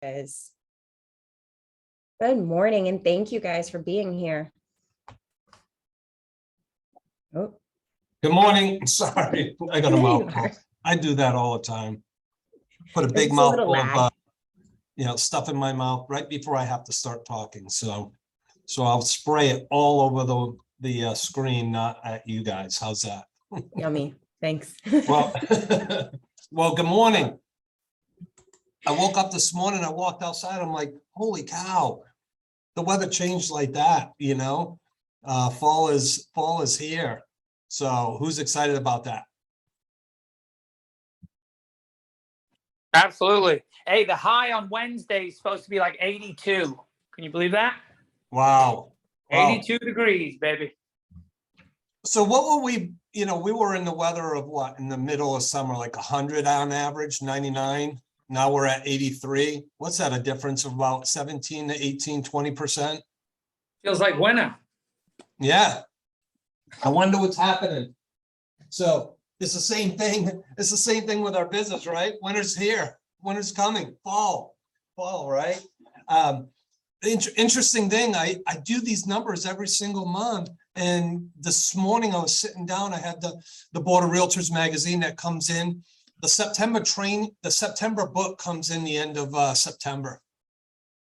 guys. Good morning, and thank you guys for being here. Oh, Good morning. Sorry, I got a there you mouthful. are. I do that all the time. Put a There's big just a little mouthful of, lag. stuff in my mouth right before I have to start talking. So I'll spray it all over the screen, not at you guys. How's that? Yummy. Thanks. Well, well, good morning. I woke up this morning, I walked outside, I'm like, holy cow, the weather changed like that, fall is here. So who's excited about that? Absolutely. Hey, the high on Wednesday is supposed to be like 82. Can you believe that? Wow. 82 degrees, baby. So what were we were in the weather of what, in the middle of summer, like 100 on average, 99. Now we're at 83. What's that, a difference of about 17 to 18, 20%? Feels like winter. Yeah. I wonder what's happening. So it's the same thing. It's the same thing with our business, right? Winter's here. Winter's coming. Fall, right? Interesting thing. I do these numbers every single month. And this morning I was sitting down. I had the Board of Realtors magazine that comes in. The September book comes in the end of September.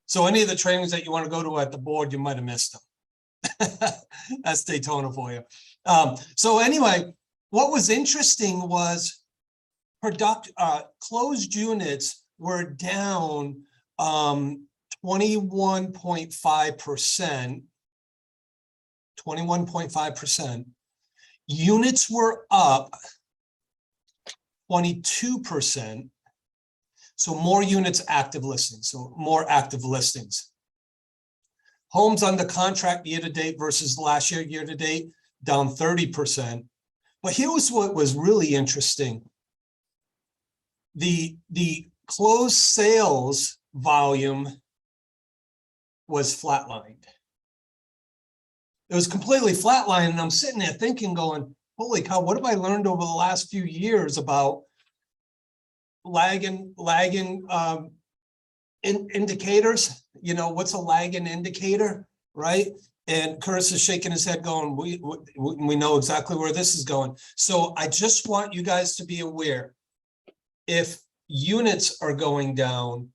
So any of the trainings that you want to go to at the board, you might have missed them. That's Daytona for you. So anyway, what was interesting was closed units were down 21.5%. 21.5%. Units were up 22%. So more units active listings, so more active listings. Homes under contract year to date versus last year to date, down 30%. But here was what was really interesting. The closed sales volume was flatlined. It was completely flatlined, and I'm sitting there thinking, going, holy cow, what have I learned over the last few years about lagging indicators? What's a lagging indicator, right? And Curtis is shaking his head going, we know exactly where this is going. So I just want you guys to be aware, if units are going down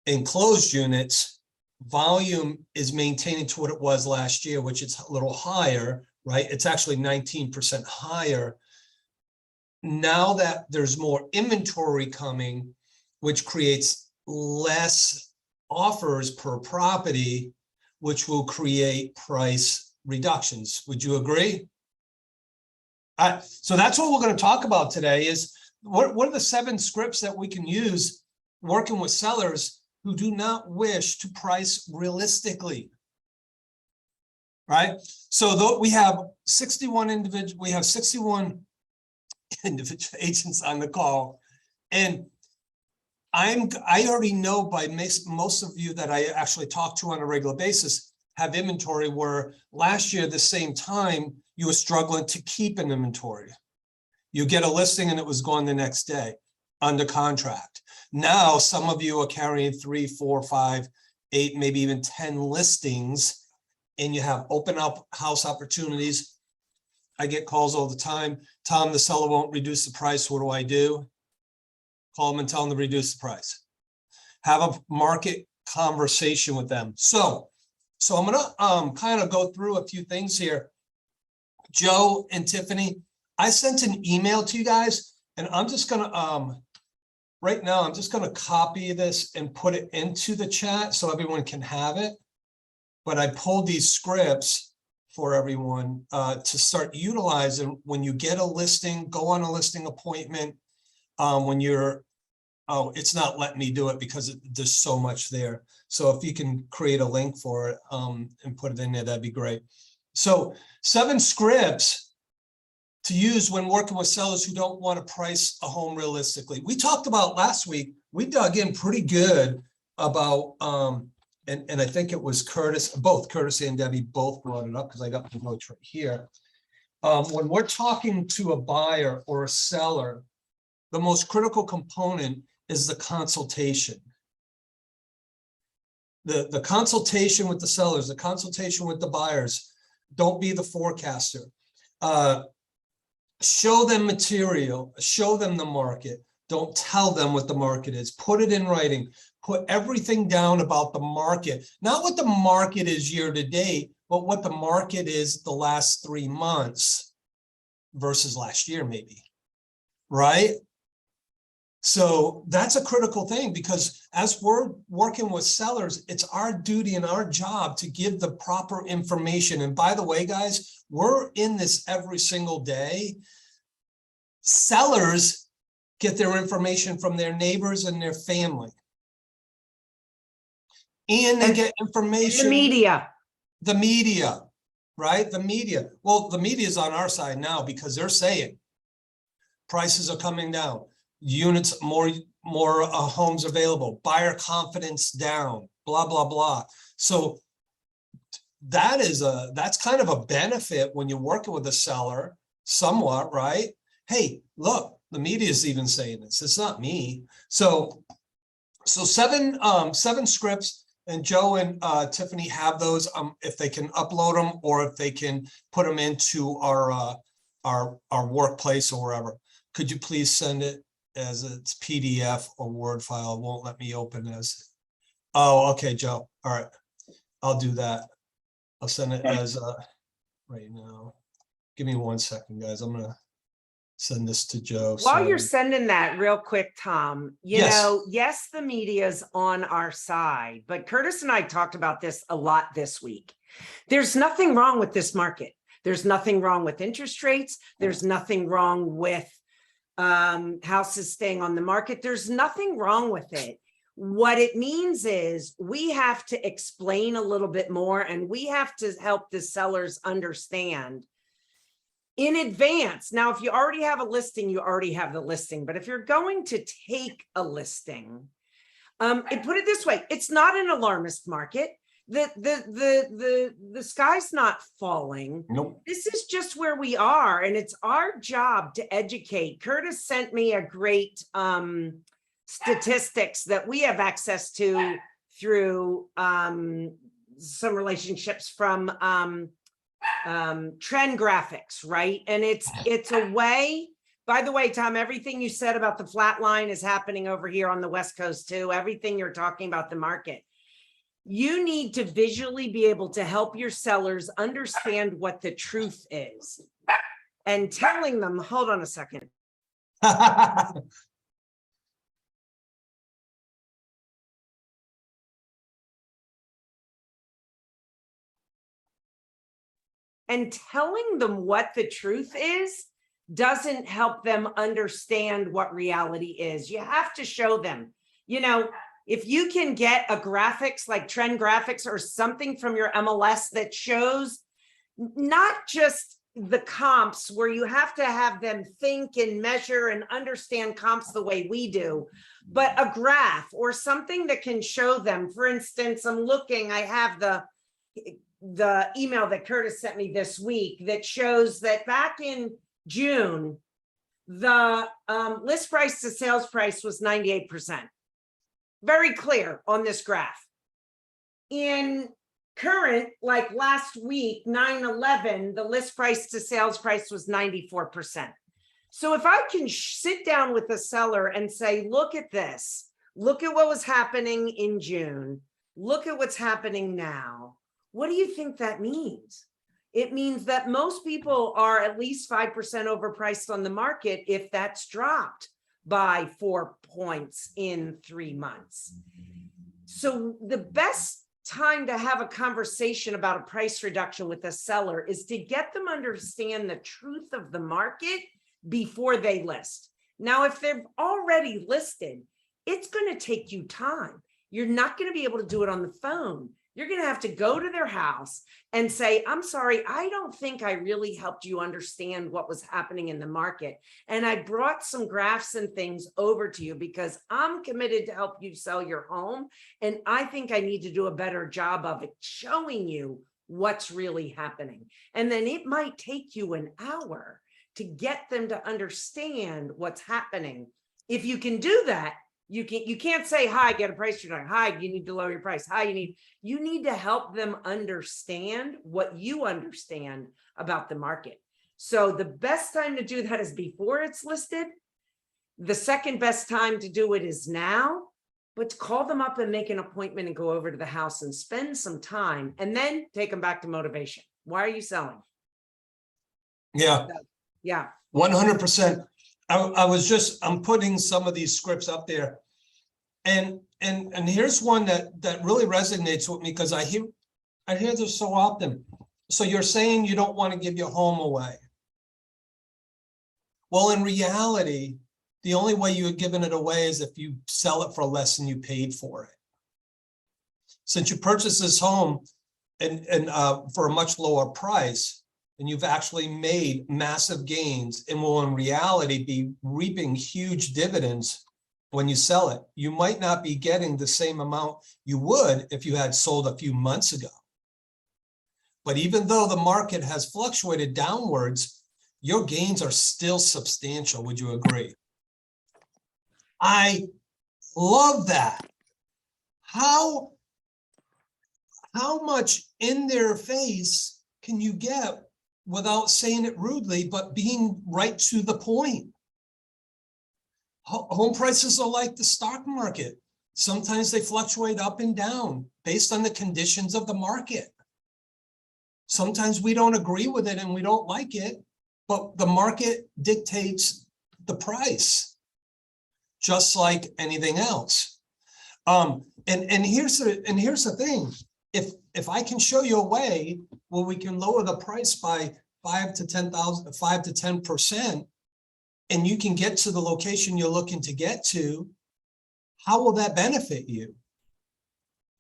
in closed units, volume is maintaining to what it was last year, which is a little higher, right? It's actually 19% higher. Now that there's more inventory coming, which creates less offers per property, which will create price reductions. Would you agree? So that's what we're going to talk about today is what are the 7 scripts that we can use working with sellers who do not wish to price realistically, right? So though we have 61 individual agents on the call, and I already know by most of you that I actually talk to on a regular basis have inventory where last year, the same time, you were struggling to keep an inventory. You get a listing and it was gone the next day under contract. Now, some of you are carrying 3, 4, 5, 8, maybe even 10 listings, and you have open up house opportunities. I get calls all the time. Tom, the seller won't reduce the price. What do I do? Call them and tell them to reduce the price. Have a market conversation with them. So I'm gonna kind of go through a few things here. Joe and Tiffany, I sent an email to you guys, and I'm just gonna right now, I'm just gonna copy this and put it into the chat so everyone can have it. But I pulled these scripts for everyone to start utilizing when you get a listing, go on a listing appointment. When you're, it's not letting me do it because there's so much there. So if you can create a link for it and put it in there, that'd be great. So 7 scripts to use when working with sellers who don't want to price a home realistically. We talked about last week, we dug in pretty good about, and I think it was Curtis and Debbie both brought it up because I got the notes right here. When we're talking to a buyer or a seller, the most critical component is the consultation. The consultation with the sellers, the consultation with the buyers. Don't be the forecaster. Show them material, show them the market. Don't tell them what the market is. Put it in writing. Put everything down about the market, not what the market is year to date, but what the market is the last 3 months versus last year, maybe, right? So that's a critical thing, because as we're working with sellers, it's our duty and our job to give the proper information. And by the way, guys, we're in this every single day. Sellers get their information from their neighbors and their family. And they get information. The media, right? The media. Well, the media is on our side now because they're saying prices are coming down, units, more homes available, buyer confidence down, blah, blah, blah. So that's kind of a benefit when you're working with a seller somewhat, right? Hey, look, the media is even saying this. It's not me. So 7 scripts. And Joe and Tiffany have those, if they can upload them or if they can put them into our workplace or wherever. Could you please send it as it's PDF or Word file? It won't let me open as. Oh, okay, Joe. All right, I'll do that. I'll send it as right now. Give me 1 second, guys. I'm gonna send this to Joe. While you're sending that real quick, Tom, you know, yes, the media's on our side, but Curtis and I talked about this a lot this week. There's nothing wrong with this market. There's nothing wrong with interest rates. There's nothing wrong with houses staying on the market. There's nothing wrong with it. What it means is we have to explain a little bit more, and we have to help the sellers understand in advance. Now, if you already have a listing, you already have the listing. But if you're going to take a listing, and put it this way, it's not an alarmist market. The sky's not falling. Nope. This is just where we are, and it's our job to educate. Curtis sent me a great statistics that we have access to through some relationships from Trend Graphics, right? And it's a way. By the way, Tom, everything you said about the flat line is happening over here on the West Coast too. Everything you're talking about the market. You need to visually be able to help your sellers understand what the truth is, and telling them, hold on a second. And telling them what the truth is doesn't help them understand what reality is. You have to show them, you know, if you can get a graphics like Trend Graphics or something from your MLS that shows not just the comps, where you have to have them think and measure and understand comps the way we do, but a graph or something that can show them. For instance, I'm looking, I have the email that Curtis sent me this week that shows that back in June, the list price to sales price was 98%. Very clear on this graph. In current, like last week, 9/11, the list price to sales price was 94%. So if I can sit down with the seller and say, look at this, look at what was happening in June, look at what's happening now. What do you think that means? It means that most people are at least 5% overpriced on the market if that's dropped by 4 points in 3 months. So the best time to have a conversation about a price reduction with a seller is to get them understand the truth of the market before they list. Now, if they've already listed, it's going to take you time. You're not going to be able to do it on the phone. You're going to have to go to their house and say, I'm sorry, I don't think I really helped you understand what was happening in the market. And I brought some graphs and things over to you because I'm committed to help you sell your home. And I think I need to do a better job of it, showing you what's really happening. And then it might take you an hour to get them to understand what's happening. If you can do that, You can't say, hi, get a price reduction. Hi, you need to lower your price. Hi, you need to help them understand what you understand about the market. So the best time to do that is before it's listed. The second best time to do it is now, but call them up and make an appointment and go over to the house and spend some time and then take them back to motivation. Why are you selling? Yeah, Yeah. 100%. I'm putting some of these scripts up there. And here's one that really resonates with me because I hear this so often. So you're saying you don't want to give your home away. Well, in reality, the only way you are giving it away is if you sell it for less than you paid for it. Since you purchased this home and for a much lower price, and you've actually made massive gains and will in reality be reaping huge dividends when you sell it. You might not be getting the same amount you would if you had sold a few months ago. But even though the market has fluctuated downwards, your gains are still substantial. Would you agree? I love that. How much in their face can you get without saying it rudely, but being right to the point? Home prices are like the stock market. Sometimes they fluctuate up and down based on the conditions of the market. Sometimes we don't agree with it and we don't like it, but the market dictates the price, just like anything else. And here's the thing. If I can show you a way where we can lower the price by 5 to 10%, and you can get to the location you're looking to get to, how will that benefit you?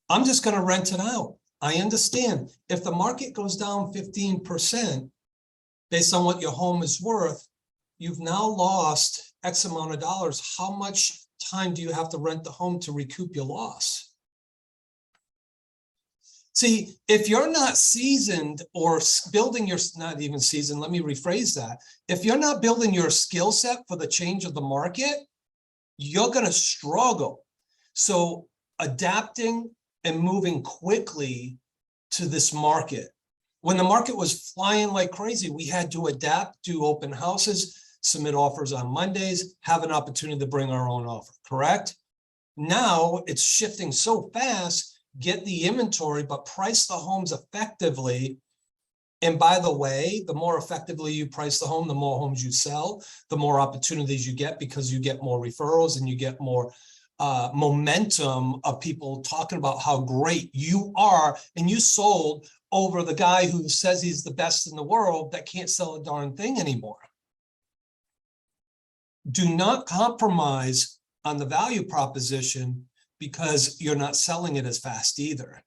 I'm just going to rent it out. I understand if the market goes down 15% based on what your home is worth, you've now lost X amount of dollars. How much time do you have to rent the home to recoup your loss? See, if you're not seasoned or building your, not even seasoned, let me rephrase that. If you're not building your skill set for the change of the market, you're going to struggle. So adapting and moving quickly to this market. When the market was flying like crazy, we had to adapt, do open houses, submit offers on Mondays, have an opportunity to bring our own offer, correct? Now it's shifting so fast. Get the inventory, but price the homes effectively. And by the way, the more effectively you price the home, the more homes you sell, the more opportunities you get because you get more referrals and you get more momentum of people talking about how great you are and you sold over the guy who says he's the best in the world that can't sell a darn thing anymore. Do not compromise on the value proposition because you're not selling it as fast either.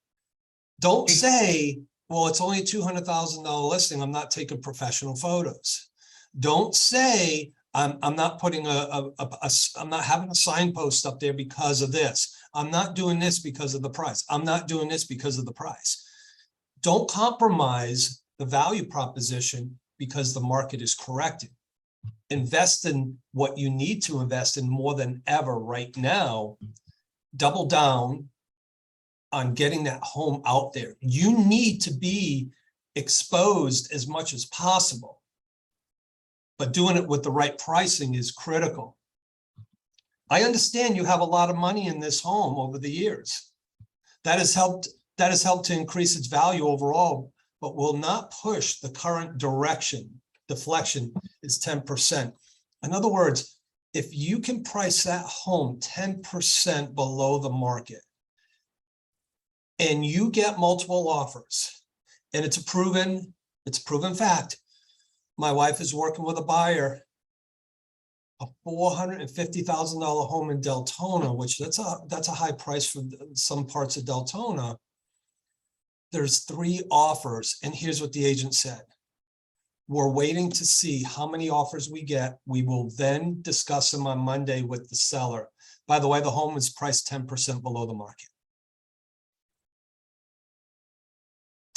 Don't say, well, it's only a $200,000 listing. I'm not taking professional photos. Don't say, I'm not putting I'm not having a signpost up there because of this. I'm not doing this because of the price. I'm not doing this because of the price. Don't compromise the value proposition because the market is correcting. Invest in what you need to invest in more than ever right now. Double down on getting that home out there. You need to be exposed as much as possible, but doing it with the right pricing is critical. I understand you have a lot of money in this home over the years. That has helped to increase its value overall, but will not push the current direction. Deflection is 10%. In other words, if you can price that home 10% below the market and you get multiple offers, and it's a proven fact. My wife is working with a buyer, a $450,000 home in Deltona, which that's a high price for some parts of Deltona. There's 3 offers, and here's what the agent said. We're waiting to see how many offers we get. We will then discuss them on Monday with the seller. By the way, the home is priced 10% below the market.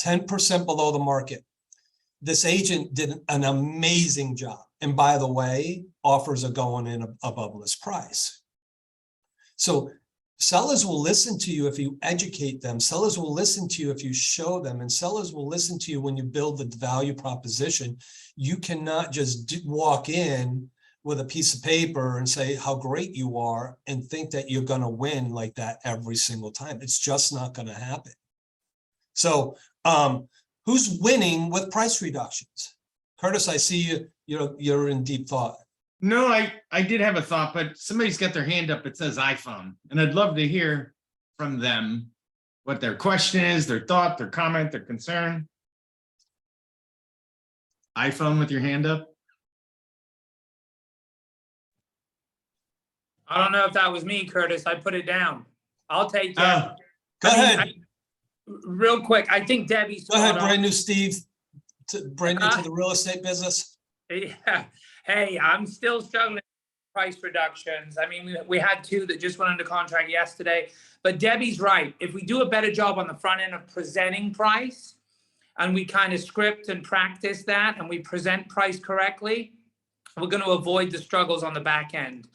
10% below the market. This agent did an amazing job. And by the way, offers are going in above list price. So sellers will listen to you if you educate them. Sellers will listen to you if you show them, and sellers will listen to you when you build the value proposition. You cannot just walk in with a piece of paper and say how great you are and think that you're going to win like that every single time. It's just not going to happen. So who's winning with price reductions? Curtis, I see you're in deep thought. No, I did have a thought, but somebody's got their hand up. It says iPhone, and I'd love to hear from them what their question is, their thought, their comment, their concern. iPhone with your hand up. I don't know if that was me, Curtis. I put it down. I'll take it. Oh, Go ahead. Real quick, I think Debbie's. Go ahead, spot on. brand new Steve, brand new to the real estate business. Yeah. Hey, I'm still struggling with price reductions. I mean, we had 2 that just went under contract yesterday, but Debbie's right. If we do a better job on the front end of presenting price, and we kind of script and practice that, and we present price correctly, we're going to avoid the struggles on the back end.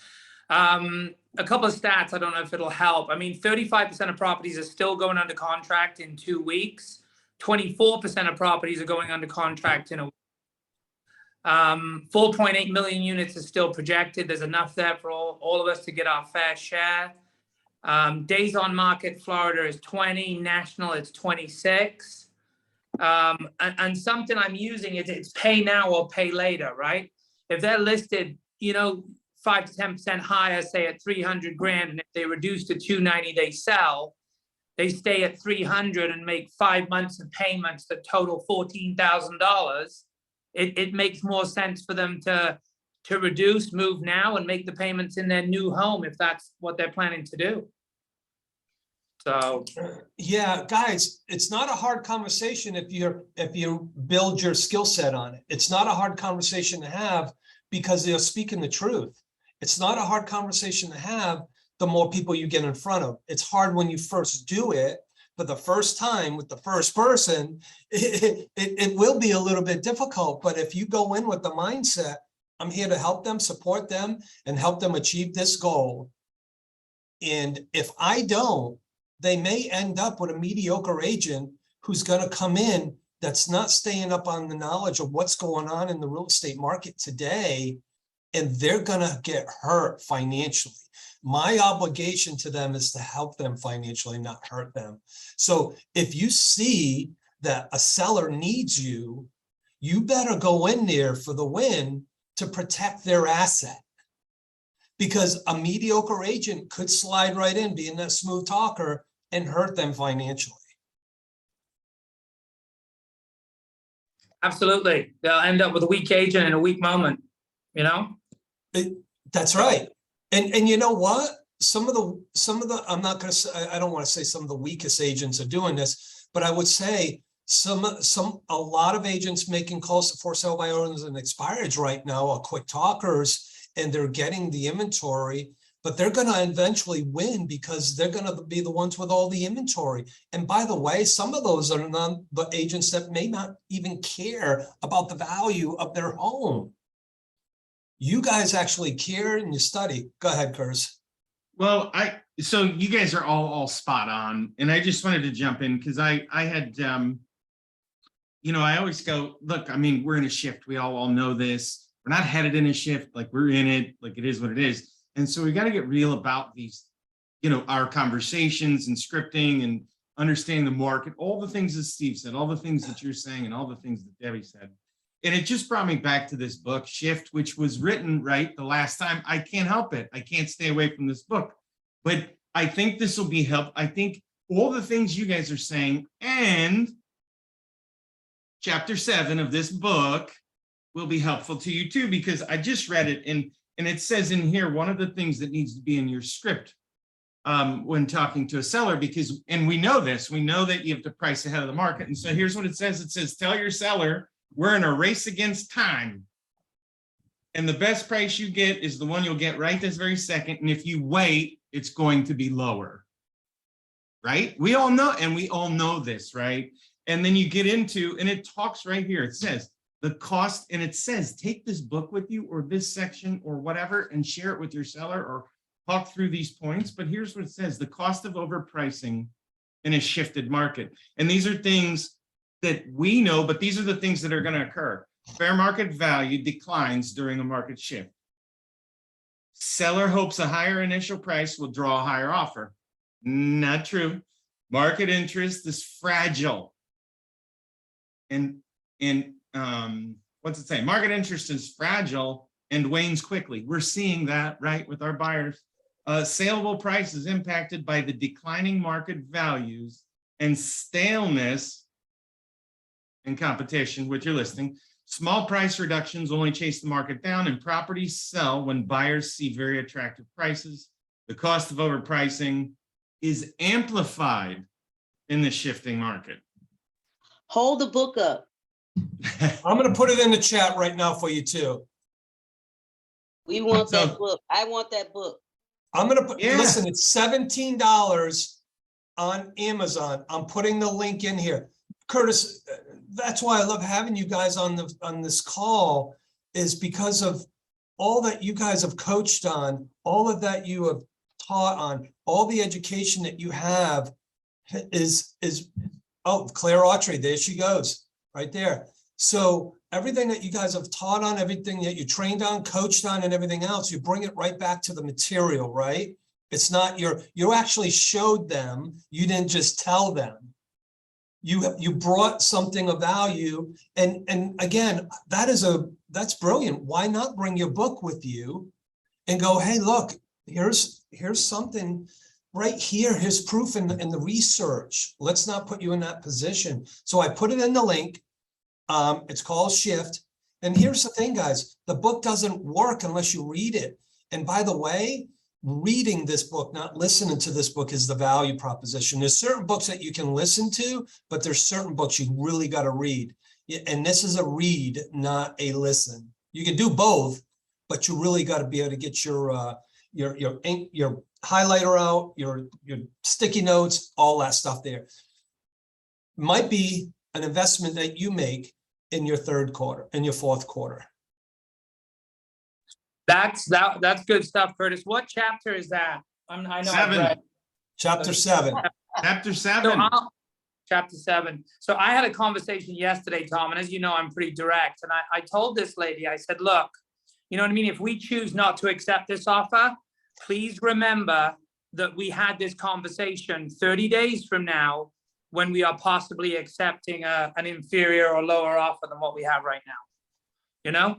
A couple of stats, I don't know if it'll help. I mean, 35% of properties are still going under contract in 2 weeks. 24% of properties are going under contract in a week. 4.8 million units is still projected. There's enough there for all of us to get our fair share. Days on market, Florida is 20, national it's 26. And something I'm using is it's pay now or pay later, right? If they're listed, 5 to 10% higher, say at 300 grand, and if they reduce to 290, they sell, they stay at 300 and make 5 months of payments that total $14,000. It makes more sense for them to reduce, move now, and make the payments in their new home if that's what they're planning to do. So Yeah, guys, it's not a hard conversation if you build your skill set on it. It's not a hard conversation to have because they're speaking the truth. It's not a hard conversation to have the more people you get in front of. It's hard when you first do it for the first time with the first person. It will be a little bit difficult, but if you go in with the mindset, I'm here to help them, support them, and help them achieve this goal. And if I don't, they may end up with a mediocre agent who's going to come in that's not staying up on the knowledge of what's going on in the real estate market today, and they're going to get hurt financially. My obligation to them is to help them financially, not hurt them. So if you see that a seller needs you, you better go in there for the win to protect their asset. Because a mediocre agent could slide right in, being that smooth talker, and hurt them financially. absolutely, they'll end up with a weak agent in a weak moment, That's right. And you know what? Some of the, I'm not going to say, I don't want to say some of the weakest agents are doing this, but I would say a lot of agents making calls to for sale by owners and expireds right now are quick talkers, and they're getting the inventory, but they're going to eventually win because they're going to be the ones with all the inventory. And by the way, some of those are the agents that may not even care about the value of their home. You guys actually care and you study. Go ahead, Curtis. well, so you guys are all spot on, and I just wanted to jump in because I had I always go, look, I mean, we're in a shift. We all know this. We're not headed in a shift, like we're in it, like it is what it is. And so we got to get real about these, our conversations and scripting and understanding the market, all the things that Steve said, all the things that you're saying, and all the things that Debbie said. And it just brought me back to this book, Shift, which was written right the last time. I can't help it. I can't stay away from this book. But I think this will be help. I think all the things you guys are saying and chapter 7 of this book will be helpful to you too, because I just read it and it says in here, one of the things that needs to be in your script when talking to a seller, and we know this, we know that you have to price ahead of the market. And so here's what it says, tell your seller, we're in a race against time. And the best price you get is the one you'll get right this very second. And if you wait, it's going to be lower, right? We all know this, right? And then you get into, and it talks right here, it says, the cost, and it says, take this book with you or this section or whatever and share it with your seller or talk through these points, but here's what it says: the cost of overpricing in a shifted market. And these are things that we know, but these are the things that are going to occur. Fair market value declines during a market shift. Seller hopes a higher initial price will draw a higher offer. Not true. Market interest is fragile. And what's it say? Market interest is fragile and wanes quickly. We're seeing that, right, with our buyers. Saleable price is impacted by the declining market values and staleness in competition with your listing. Small price reductions only chase the market down, and properties sell when buyers see very attractive prices. The cost of overpricing is amplified in the shifting market. Hold the book up. I'm gonna put it in the chat right now for you too. We want So- that book. I want that book. I'm gonna put, Yeah. listen, it's $17 on Amazon. I'm putting the link in here. Curtis, that's why I love having you guys on this call, is because of all that you guys have coached on, all of that you have taught on, all the education that you have is, oh, Claire Autry, there she goes, right there. So everything that you guys have taught on, everything that you trained on, coached on, and everything else, you bring it right back to the material, right? It's not you actually showed them, you didn't just tell them. You brought something of value, and again, that's brilliant. Why not bring your book with you and go, hey, look, here's something right here. Here's proof in the research. Let's not put you in that position. So I put it in the link. It's called Shift. And here's the thing, guys, the book doesn't work unless you read it. And by the way, reading this book, not listening to this book, is the value proposition. There's certain books that you can listen to, but there's certain books you really got to read. And this is a read, not a listen. You can do both, but you really got to be able to get your ink, your highlighter out, your sticky notes, all that stuff there. Might be an investment that you make in your third quarter, in your fourth quarter. That's good stuff, Curtis. What chapter is that? I know I've 7. read. Chapter 7. Chapter So 7. Chapter 7. So I had a conversation yesterday, Tom, and as you know, I'm pretty direct. And I told this lady, I said, look, you know what I mean? If we choose not to accept this offer, please remember that we had this conversation 30 days from now when we are possibly accepting an inferior or lower offer than what we have right now, you know?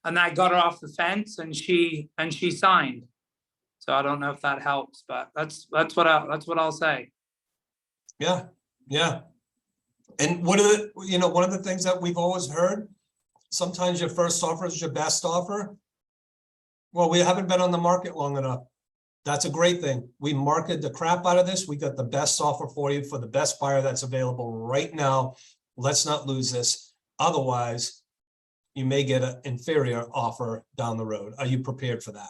And that got her off the fence, and she signed. So I don't know if that helps, but that's what I'll say. Yeah, yeah. And one of the things that we've always heard, sometimes your first offer is your best offer. Well, we haven't been on the market long enough. That's a great thing. We marketed the crap out of this. We got the best offer for you, for the best buyer that's available right now. Let's not lose this. Otherwise, you may get an inferior offer down the road. Are you prepared for that?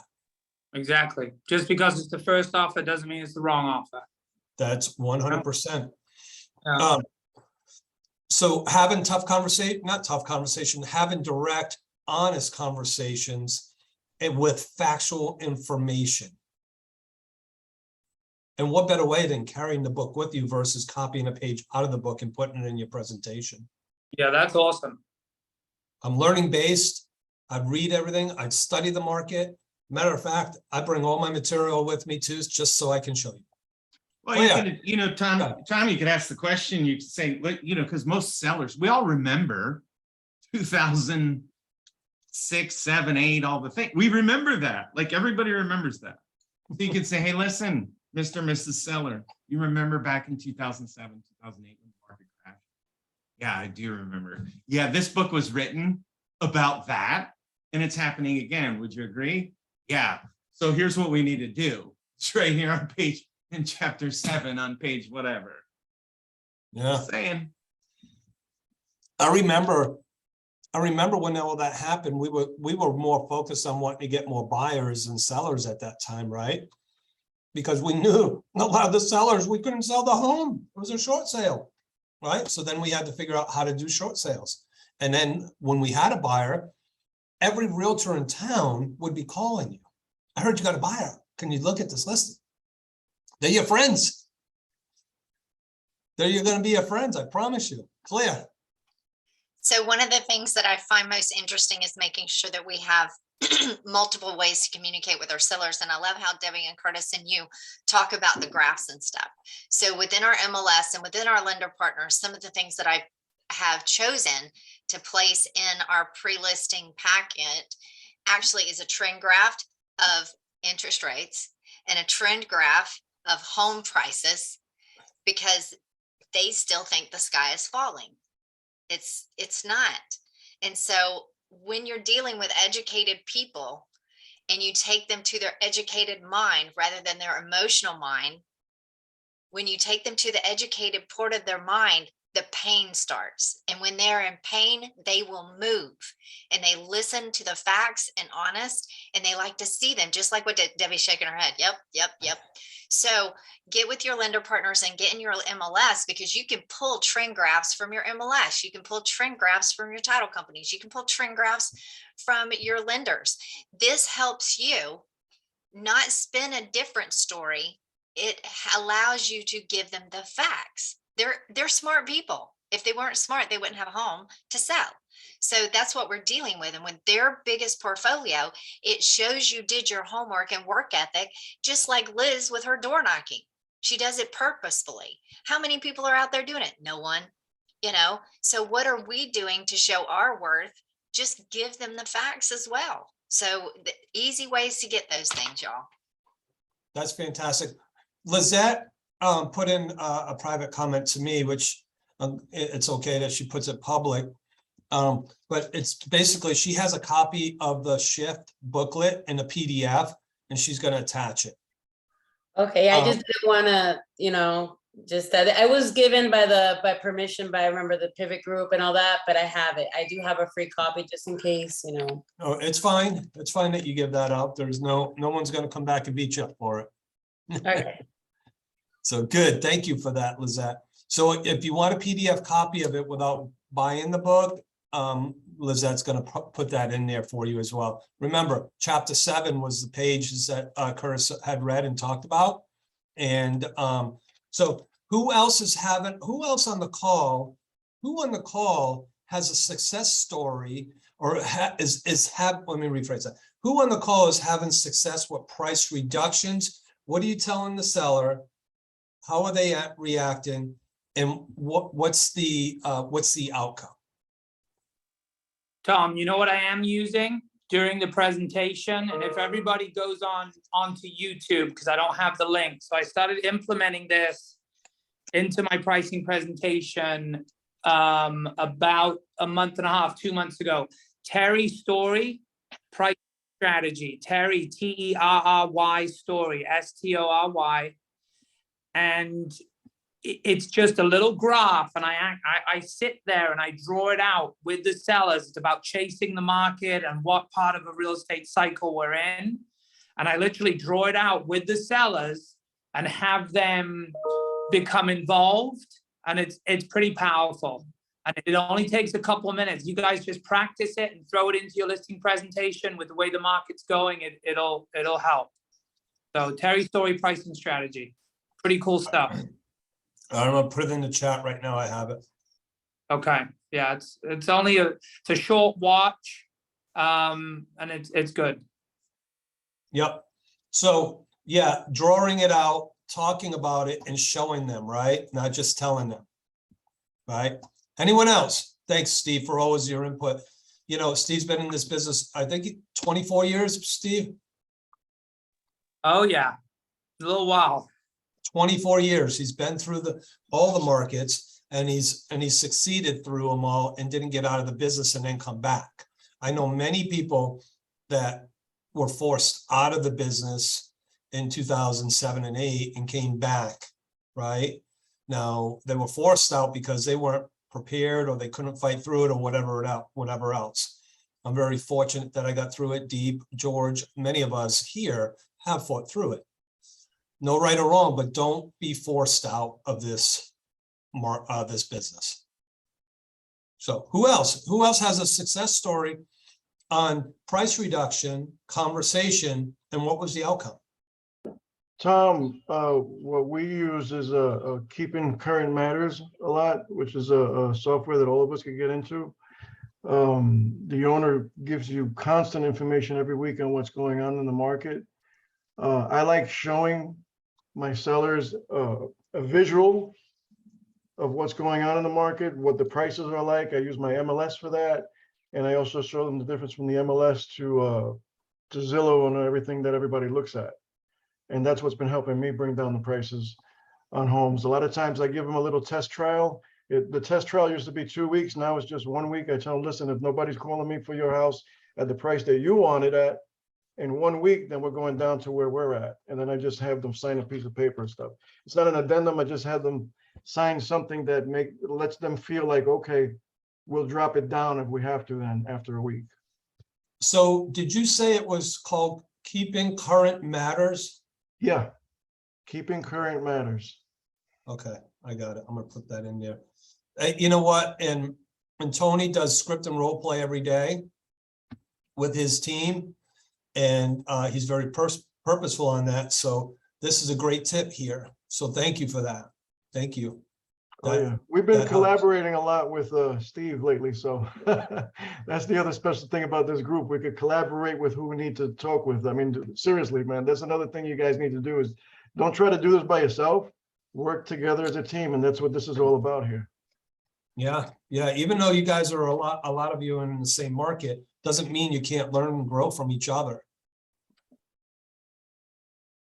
Exactly. Just because it's the first offer doesn't mean it's the wrong offer. That's 100%. Yeah. So having having direct, honest conversations and with factual information. And what better way than carrying the book with you versus copying a page out of the book and putting it in your presentation? Yeah, that's awesome. I'm learning based. I read everything. I study the market. Matter of fact, I bring all my material with me too, just so I can show you. Well, Oh, you yeah. could, Tom, you could ask the question, you could say, because most sellers, we all remember 2006, 7, 8, all the things. We remember that. Like everybody remembers that. So you could say, hey, listen, Mr. and Mrs. Seller, you remember back in 2007, 2008 when the market crashed? Yeah, I do remember. Yeah, this book was written about that, and it's happening again. Would you agree? Yeah. So here's what we need to do. It's right here on page, in chapter 7 on page whatever. Yeah. Just saying. I remember when all that happened, we were more focused on wanting to get more buyers and sellers at that time, right? Because we knew a lot of the sellers, we couldn't sell the home. It was a short sale, right? So then we had to figure out how to do short sales. And then when we had a buyer, every realtor in town would be calling you. I heard you got a buyer. Can you look at this list? They're your friends. They're gonna be your friends, I promise you. Claire, So one of the things that I find most interesting is making sure that we have multiple ways to communicate with our sellers. And I love how Debbie and Curtis and you talk about the graphs and stuff. So within our MLS and within our lender partners, some of the things that I have chosen to place in our pre-listing packet actually is a trend graph of interest rates and a trend graph of home prices, because they still think the sky is falling. It's not. And so when you're dealing with educated people and you take them to their educated mind rather than their emotional mind, when you take them to the educated part of their mind, the pain starts. And when they're in pain, they will move and they listen to the facts and honest, and they like to see them, just like what Debbie's shaking her head. Yep. So get with your lender partners and get in your MLS, because you can pull trend graphs from your MLS. You can pull trend graphs from your title companies. You can pull trend graphs from your lenders. This helps you not spin a different story. It allows you to give them the facts. They're smart people. If they weren't smart, they wouldn't have a home to sell. So that's what we're dealing with. And with their biggest portfolio, it shows you did your homework and work ethic, just like Liz with her door knocking. She does it purposefully. How many people are out there doing it? No one, So what are we doing to show our worth? Just give them the facts as well. So the easy ways to get those things, y'all. that's fantastic. Lizette put in a private comment to me, which it's okay that she puts it public. But it's basically, she has a copy of the shift booklet in a PDF and she's going to attach it. Okay, I just didn't want to, just that I was given by permission by, I remember the pivot group and all that, but I have it. I do have a free copy just in case, No, it's fine. It's fine that you give that out. There's no one's going to come back and beat you up for it. Okay. So good. Thank you for that, Lizette. So if you want a PDF copy of it without buying the book, Lizette's going to put that in there for you as well. Remember, chapter 7 was the pages that Curtis had read and talked about. And so who else on the call? Who on the call has a success story or let me rephrase that. Who on the call is having success with price reductions? What are you telling the seller? How are they reacting? And what's the outcome? Tom, you know what I am using during the presentation? And if everybody goes onto YouTube, because I don't have the link. So I started implementing this into my pricing presentation about a month and a half, 2 months ago. Terry Story, price strategy. Terry, Terry Story, Story. And it's just a little graph, and I sit there and I draw it out with the sellers. It's about chasing the market and what part of a real estate cycle we're in. And I literally draw it out with the sellers and have them become involved. And it's pretty powerful. And it only takes a couple of minutes. You guys just practice it and throw it into your listing presentation. With the way the market's going, it'll help. So Terry Story pricing strategy, pretty cool stuff. I'm gonna put it in the chat right now. I have it. Okay, yeah, it's only it's a short watch, and it's good. Yep. So yeah, drawing it out, talking about it, and showing them, right? Not just telling them, right? Anyone else? Thanks, Steve, for always your input. Steve's been in this business, I think 24 years, Steve. Oh yeah, a little while. 24 years. He's been through all the markets, and he's succeeded through them all and didn't get out of the business and then come back. I know many people that were forced out of the business in 2007 and 8 and came back, right? Now they were forced out because they weren't prepared or they couldn't fight through it or whatever else. I'm very fortunate that I got through it. Deep, George, many of us here have fought through it. No right or wrong, but don't be forced out of this business. So who else has a success story on price reduction, conversation, and what was the outcome? Tom, what we use is Keeping Current Matters a lot, which is a software that all of us could get into. The owner gives you constant information every week on what's going on in the market. I like showing my sellers a visual of what's going on in the market, what the prices are like. I use my MLS for that. And I also show them the difference from the MLS to Zillow and everything that everybody looks at. And that's what's been helping me bring down the prices on homes. A lot of times I give them a little test trial. The test trial used to be 2 weeks. Now it's just 1 week. I tell them, listen, if nobody's calling me for your house at the price that you want it at in 1 week, then we're going down to where we're at. And then I just have them sign a piece of paper and stuff. It's not an addendum. I just have them sign something that lets them feel like, okay, we'll drop it down if we have to then after a week. So did you say it was called Keeping Current Matters? Yeah, Keeping Current Matters. Okay, I got it. I'm gonna put that in there. You know what? And Tony does script and role play every day with his team. And he's very purposeful on that. So this is a great tip here. So thank you for that. Thank you. Oh, yeah. We've been collaborating a lot with Steve lately. So that's the other special thing about this group. We could collaborate with who we need to talk with. I mean, seriously, man, that's another thing you guys need to do is don't try to do this by yourself. Work together as a team. And that's what this is all about here. Yeah. Yeah. Even though you guys are a lot of you in the same market, doesn't mean you can't learn and grow from each other.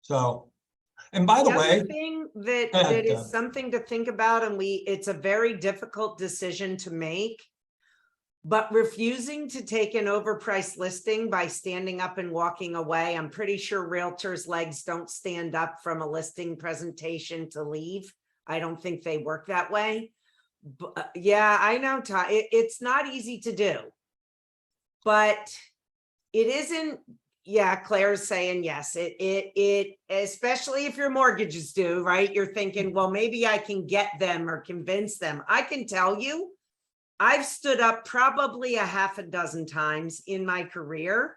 So, and by the way, other thing that Go ahead, is Deb. something to think about, and it's a very difficult decision to make. But refusing to take an overpriced listing by standing up and walking away, I'm pretty sure realtors' legs don't stand up from a listing presentation to leave. I don't think they work that way. But yeah, I know, Todd, it's not easy to do. But it isn't. Yeah, Claire's saying yes. It especially if your mortgage is due, right? You're thinking, well, maybe I can get them or convince them. I can tell you, I've stood up probably a half a dozen times in my career.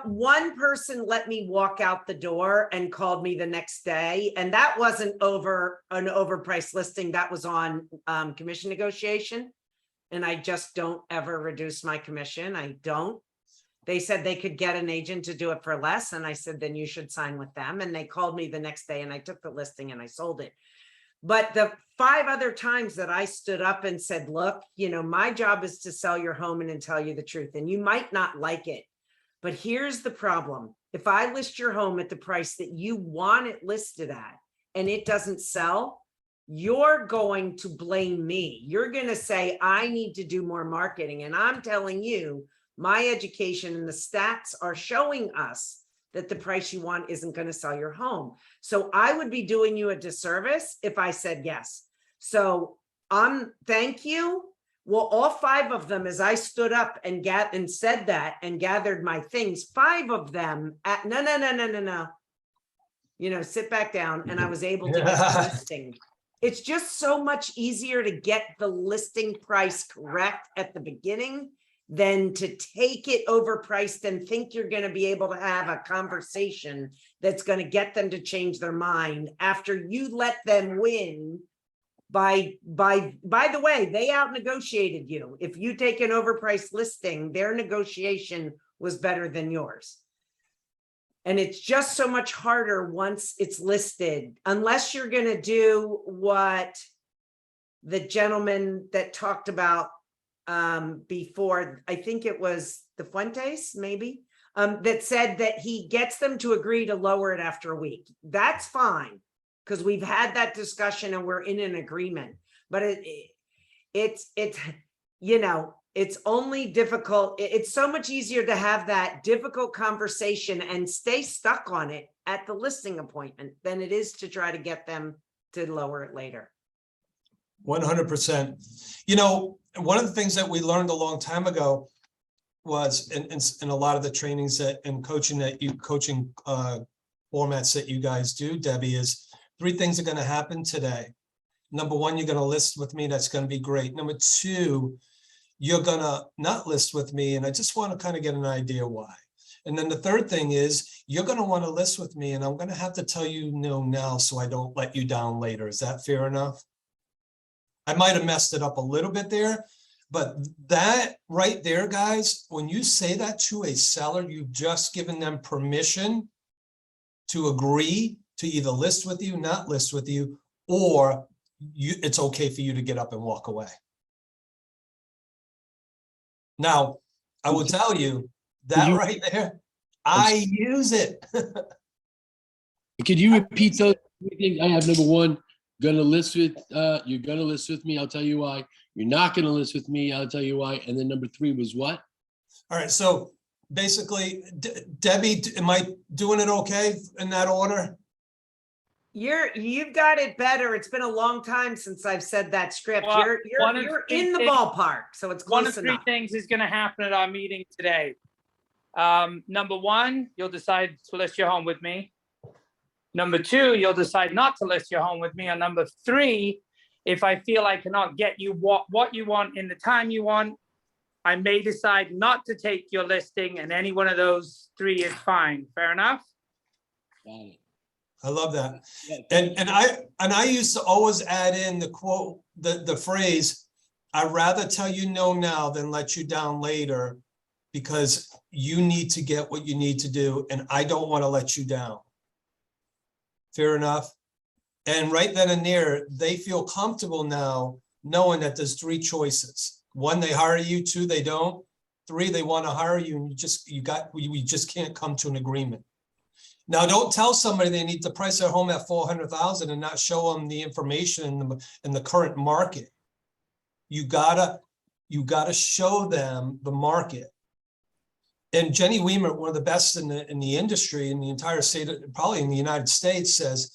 One person let me walk out the door and called me the next day. And that wasn't over an overpriced listing. That was on commission negotiation. And I just don't ever reduce my commission. I don't. They said they could get an agent to do it for less. And I said, then you should sign with them. And they called me the next day and I took the listing and I sold it. But the 5 other times that I stood up and said, look, my job is to sell your home and tell you the truth. And you might not like it, but here's the problem. If I list your home at the price that you want it listed at, and it doesn't sell, you're going to blame me. You're going to say, I need to do more marketing. And I'm telling you, my education and the stats are showing us that the price you want isn't going to sell your home. So I would be doing you a disservice if I said yes. So thank you. Well, all 5 of them, as I stood up and said that and gathered my things, 5 of them at no. Sit back down. And I was able to get the listing. It's just so much easier to get the listing price correct at the beginning than to take it overpriced and think you're going to be able to have a conversation that's going to get them to change their mind after you let them win. By the way, they out negotiated you. If you take an overpriced listing, their negotiation was better than yours. And it's just so much harder once it's listed, unless you're going to do what the gentleman that talked about before, I think it was the Fuentes, maybe, that said that he gets them to agree to lower it after a week. That's fine, because we've had that discussion and we're in an agreement. But it's only difficult. It's so much easier to have that difficult conversation and stay stuck on it at the listing appointment than it is to try to get them to lower it later. 100%. One of the things that we learned a long time ago was in a lot of the trainings and coaching formats that you guys do, Debbie, is 3 things are going to happen today. Number 1, you're going to list with me. That's going to be great. Number 2, you're going to not list with me. And I just want to kind of get an idea why. And then the third thing is, you're gonna want to list with me, and I'm gonna have to tell you no now, so I don't let you down later. Is that fair enough? I might have messed it up a little bit there, but that right there, guys, when you say that to a seller, you've just given them permission to agree to either list with you, not list with you, or it's okay for you to get up and walk away. Now, I will tell you that you- right there, I use it. Could you repeat those three things? I have number one, you're gonna list with me, I'll tell you why. You're not gonna list with me, I'll tell you why. And then number three was what? All right, so basically, Debbie, am I doing it okay in that order? You've got it better. It's been a long time since I've said that script. Well, one of You're three in the things- ballpark, so it's One close of three enough. things is gonna happen at our meeting today. Number one, you'll decide to list your home with me. Number two, you'll decide not to list your home with me. And number three, if I feel I cannot get you what you want in the time you want, I may decide not to take your listing, and any one of those three is fine. Fair enough? Got it. I love that. Yeah, And I used to always add in the quote, the phrase, I'd rather tell you no now than let you down later, because you need to get what you need to do, and I don't want to let you down. Fair enough? And right then and there, they feel comfortable now knowing that there's three choices. One, they hire you. Two, they don't. Three, they want to hire you, and we just can't come to an agreement. Now, don't tell somebody they need to price their home at 400,000 and not show them the information in the current market. You gotta show them the market. And Jenny Weimer, one of the best in the industry, in the entire state, probably in the United States, says,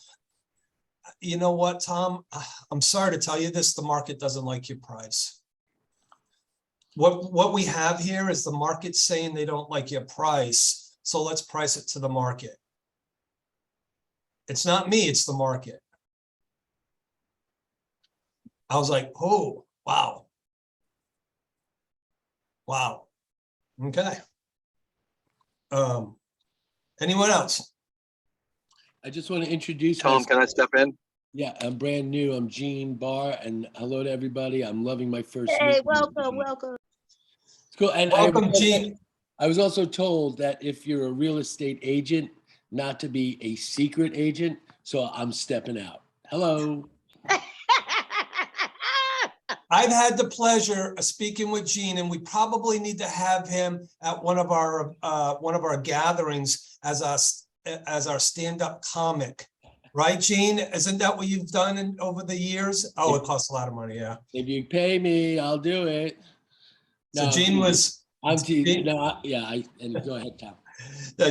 you know what, Tom, I'm sorry to tell you this, the market doesn't like your price. What we have here is the market saying they don't like your price, so let's price it to the market. It's not me, it's the market. I was like, oh, wow. Wow. Okay. Anyone else? I just want to introduce Tom, myself. can I step in? Yeah, I'm brand new. I'm Gene Barr, and hello to everybody. I'm loving my first Hey, meeting. welcome. It's cool. And Welcome, Gene. I was also told that if you're a real estate agent, not to be a secret agent, so I'm stepping out. Hello. I've had the pleasure of speaking with Gene, and we probably need to have him at one of our gatherings as our stand-up comic. Right, Gene? Isn't that what you've done over the years? Oh, it costs a lot of money, yeah. If you pay me, I'll do it. So No, Gene was, I'm teasing. Gene- No, and go ahead, Tom.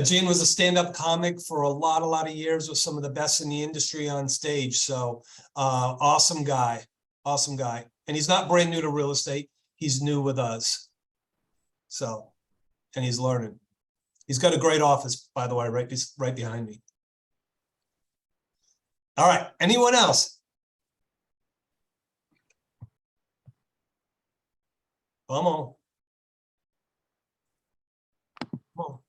Gene was a stand-up comic for a lot of years with some of the best in the industry on stage. So awesome guy. And he's not brand new to real estate. He's new with us. So, and he's learning. He's got a great office, by the way, right behind me. All right, anyone else? Come on. Come on.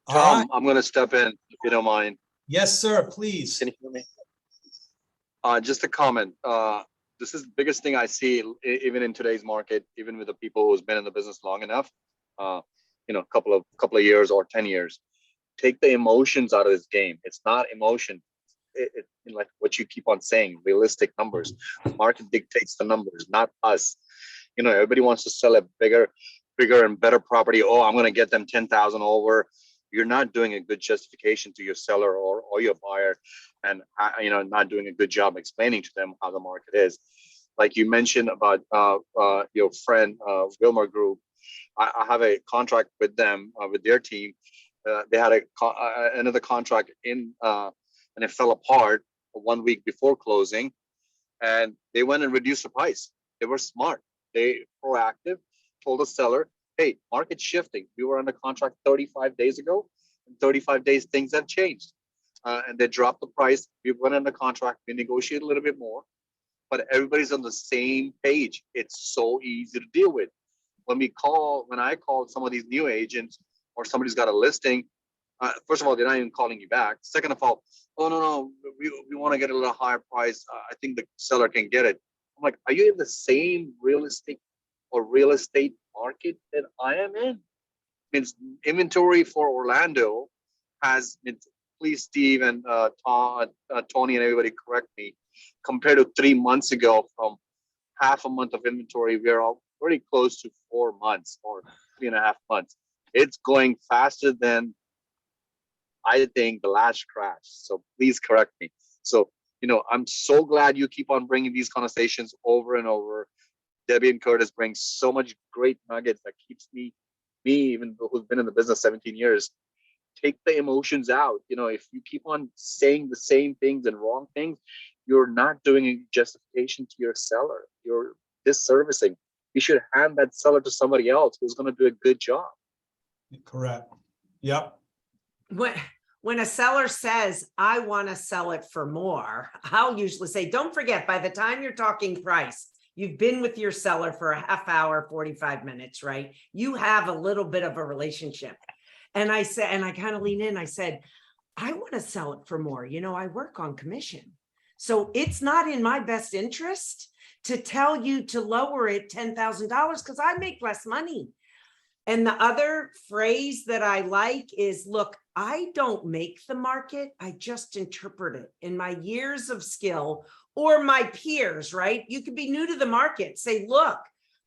All Tom, right. I'm going to step in if you don't mind. Yes, sir, please. Can you hear me? Just a comment. This is the biggest thing I see, even in today's market, even with the people who's been in the business long enough, couple of years or 10 years. Take the emotions out of this game. It's not emotion. It like what you keep on saying, realistic numbers. The market dictates the numbers, not us. Everybody wants to sell a bigger and better property. Oh, I'm going to get them 10,000 over. You're not doing a good justification to your seller or your buyer, and not doing a good job explaining to them how the market is. Like you mentioned about your friend Wilmer Group, I have a contract with them, with their team. They had another contract in, and it fell apart 1 week before closing, and they went and reduced the price. They were smart. They proactive, told the seller, hey, market's shifting. We were under contract 35 days ago. In 35 days, things have changed. And they dropped the price. We went under contract. We negotiated a little bit more. But everybody's on the same page. It's so easy to deal with. when I call some of these new agents or somebody's got a listing, first of all, they're not even calling you back. Second of all, oh, no, we want to get a little higher price. I think the seller can get it. I'm like, are you in the same real estate market that I am in? Means inventory for Orlando has been, please, Steve and Tony and everybody correct me, compared to 3 months ago, from half a month of inventory, we're already close to 4 months or 3.5 months. It's going faster than I think the last crash. So please correct me. So, I'm so glad you keep on bringing these conversations over and over. Debbie and Curtis bring so much great nuggets that keeps me, even who's been in the business 17 years, take the emotions out. If you keep on saying the same things and wrong things, you're not doing a justification to your seller. You're disservicing. You should hand that seller to somebody else who's going to do a good job. Correct. Yep. When a seller says, I want to sell it for more, I'll usually say, don't forget, by the time you're talking price, you've been with your seller for a half hour, 45 minutes, right? You have a little bit of a relationship. And I said, and I kind of lean in, I said, I want to sell it for more. I work on commission. So it's not in my best interest to tell you to lower it $10,000 because I make less money. And the other phrase that I like is, look, I don't make the market. I just interpret it. In my years of skill, or my peers, right? You could be new to the market. Say, look,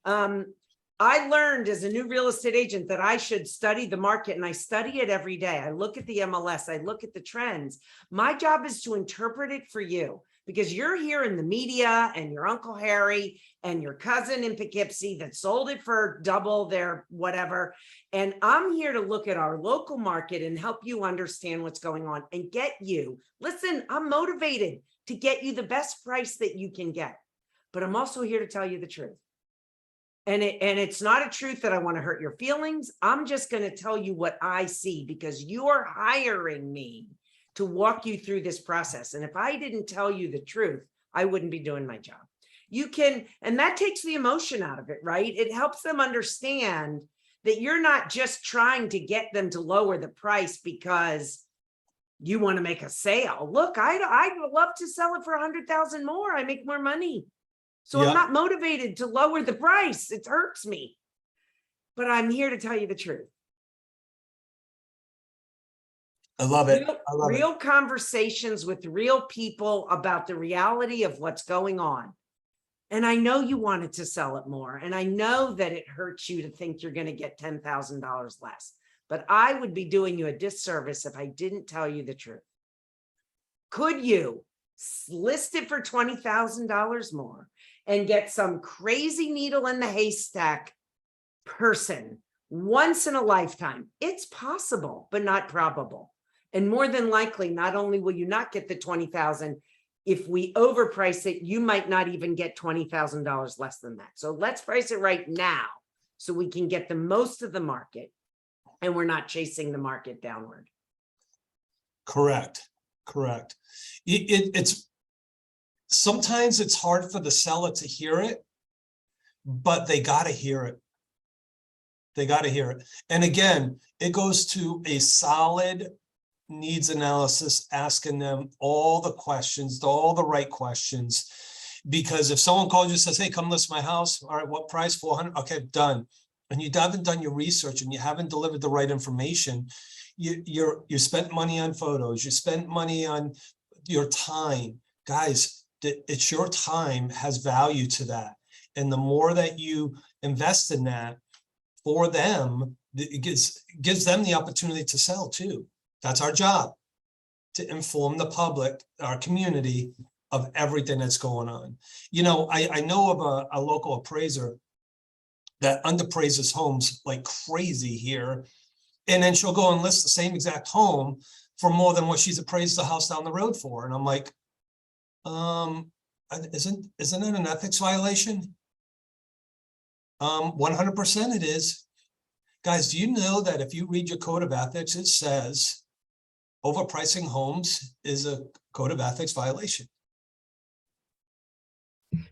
I learned as a new real estate agent that I should study the market, and I study it every day. I look at the MLS, I look at the trends. My job is to interpret it for you, because you're here in the media and your Uncle Harry and your cousin in Poughkeepsie that sold it for double their whatever. And I'm here to look at our local market and help you understand what's going on and get you. Listen, I'm motivated to get you the best price that you can get, but I'm also here to tell you the truth. And it's not a truth that I want to hurt your feelings. I'm just going to tell you what I see, because you're hiring me to walk you through this process. And if I didn't tell you the truth, I wouldn't be doing my job. And that takes the emotion out of it, right? It helps them understand that you're not just trying to get them to lower the price because you want to make a sale. Look, I'd love to sell it for 100,000 more. I make more money. So Yeah. I'm not motivated to lower the price. It hurts me, but I'm here to tell you the truth. I love it. I love it. Real conversations with real people about the reality of what's going on. And I know you wanted to sell it more. And I know that it hurts you to think you're going to get $10,000 less. But I would be doing you a disservice if I didn't tell you the truth. Could you list it for $20,000 more and get some crazy needle in the haystack person once in a lifetime? It's possible, but not probable. And more than likely, not only will you not get the 20,000, if we overprice it, you might not even get $20,000 less than that. So let's price it right now so we can get the most of the market and we're not chasing the market downward. Correct. It's sometimes it's hard for the seller to hear it, but they got to hear it. And again, it goes to a solid needs analysis, asking them all the questions, all the right questions. Because if someone calls you and says, hey, come list my house. All right, what price? 400. Okay, done. And you haven't done your research and you haven't delivered the right information. You spent money on photos. You spent money on your time. Guys, it's your time has value to that. And the more that you invest in that for them, it gives them the opportunity to sell too. That's our job, to inform the public, our community, of everything that's going on. I know of a local appraiser that underpraises homes like crazy here. And then she'll go and list the same exact home for more than what she's appraised the house down the road for. And I'm like, isn't it an ethics violation? 100% it is. Guys, do you know that if you read your code of ethics, it says overpricing homes is a code of ethics violation?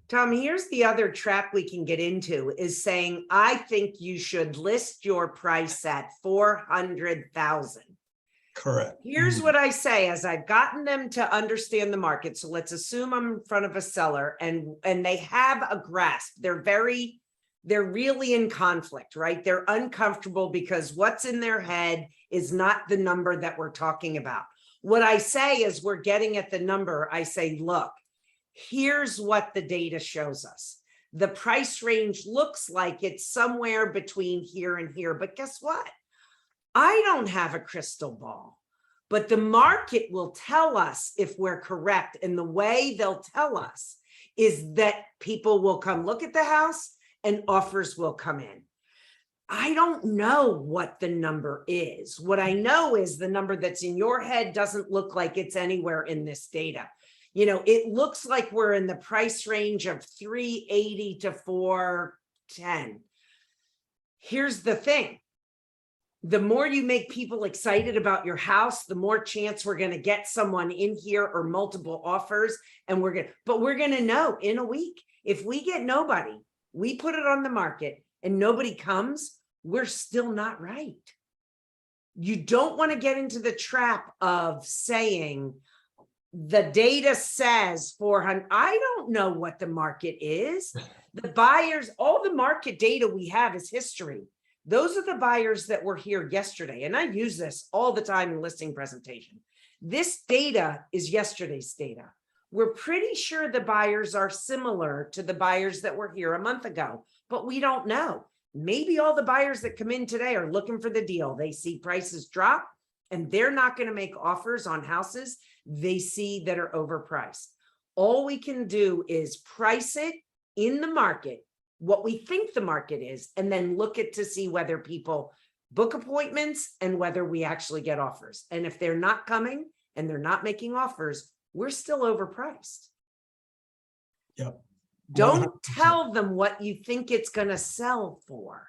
Tom, here's the other trap we can get into is saying, I think you should list your price at 400,000. Correct. Here's what I say as I've gotten them to understand the market. So let's assume I'm in front of a seller and they have a grasp. They're really in conflict, right? They're uncomfortable because what's in their head is not the number that we're talking about. What I say is we're getting at the number. I say, look, here's what the data shows us. The price range looks like it's somewhere between here and here, but guess what? I don't have a crystal ball, but the market will tell us if we're correct. And the way they'll tell us is that people will come look at the house and offers will come in. I don't know what the number is. What I know is the number that's in your head doesn't look like it's anywhere in this data. You know, it looks like we're in the price range of 380 to 410. Here's the thing. The more you make people excited about your house, the more chance we're going to get someone in here or multiple offers. And we're going to know in a week. If we get nobody, we put it on the market and nobody comes, we're still not right. You don't want to get into the trap of saying the data says 400. I don't know what the market is. The buyers, all the market data we have is history. Those are the buyers that were here yesterday. And I use this all the time in listing presentation. This data is yesterday's data. We're pretty sure the buyers are similar to the buyers that were here a month ago, but we don't know. Maybe all the buyers that come in today are looking for the deal. They see prices drop and they're not going to make offers on houses they see that are overpriced. All we can do is price it in the market, what we think the market is, and then look at to see whether people book appointments and whether we actually get offers. And if they're not coming and they're not making offers, we're still overpriced. Yep. Don't 100%. tell them what you think it's going to sell for.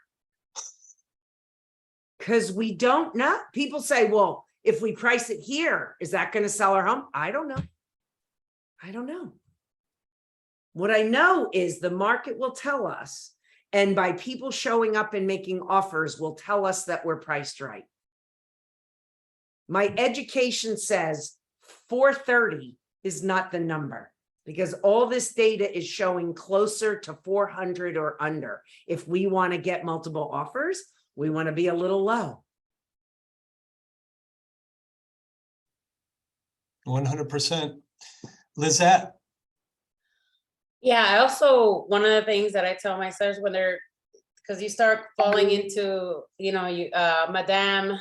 Because we don't know. People say, well, if we price it here, is that going to sell our home? I don't know. I don't know. What I know is the market will tell us, and by people showing up and making offers will tell us that we're priced right. My education says 430 is not the number because all this data is showing closer to 400 or under. If we want to get multiple offers, we want to be a little low. 100%. Lizette. Yeah, I also, one of the things that I tell my sellers when they're, because you start falling into, Madame,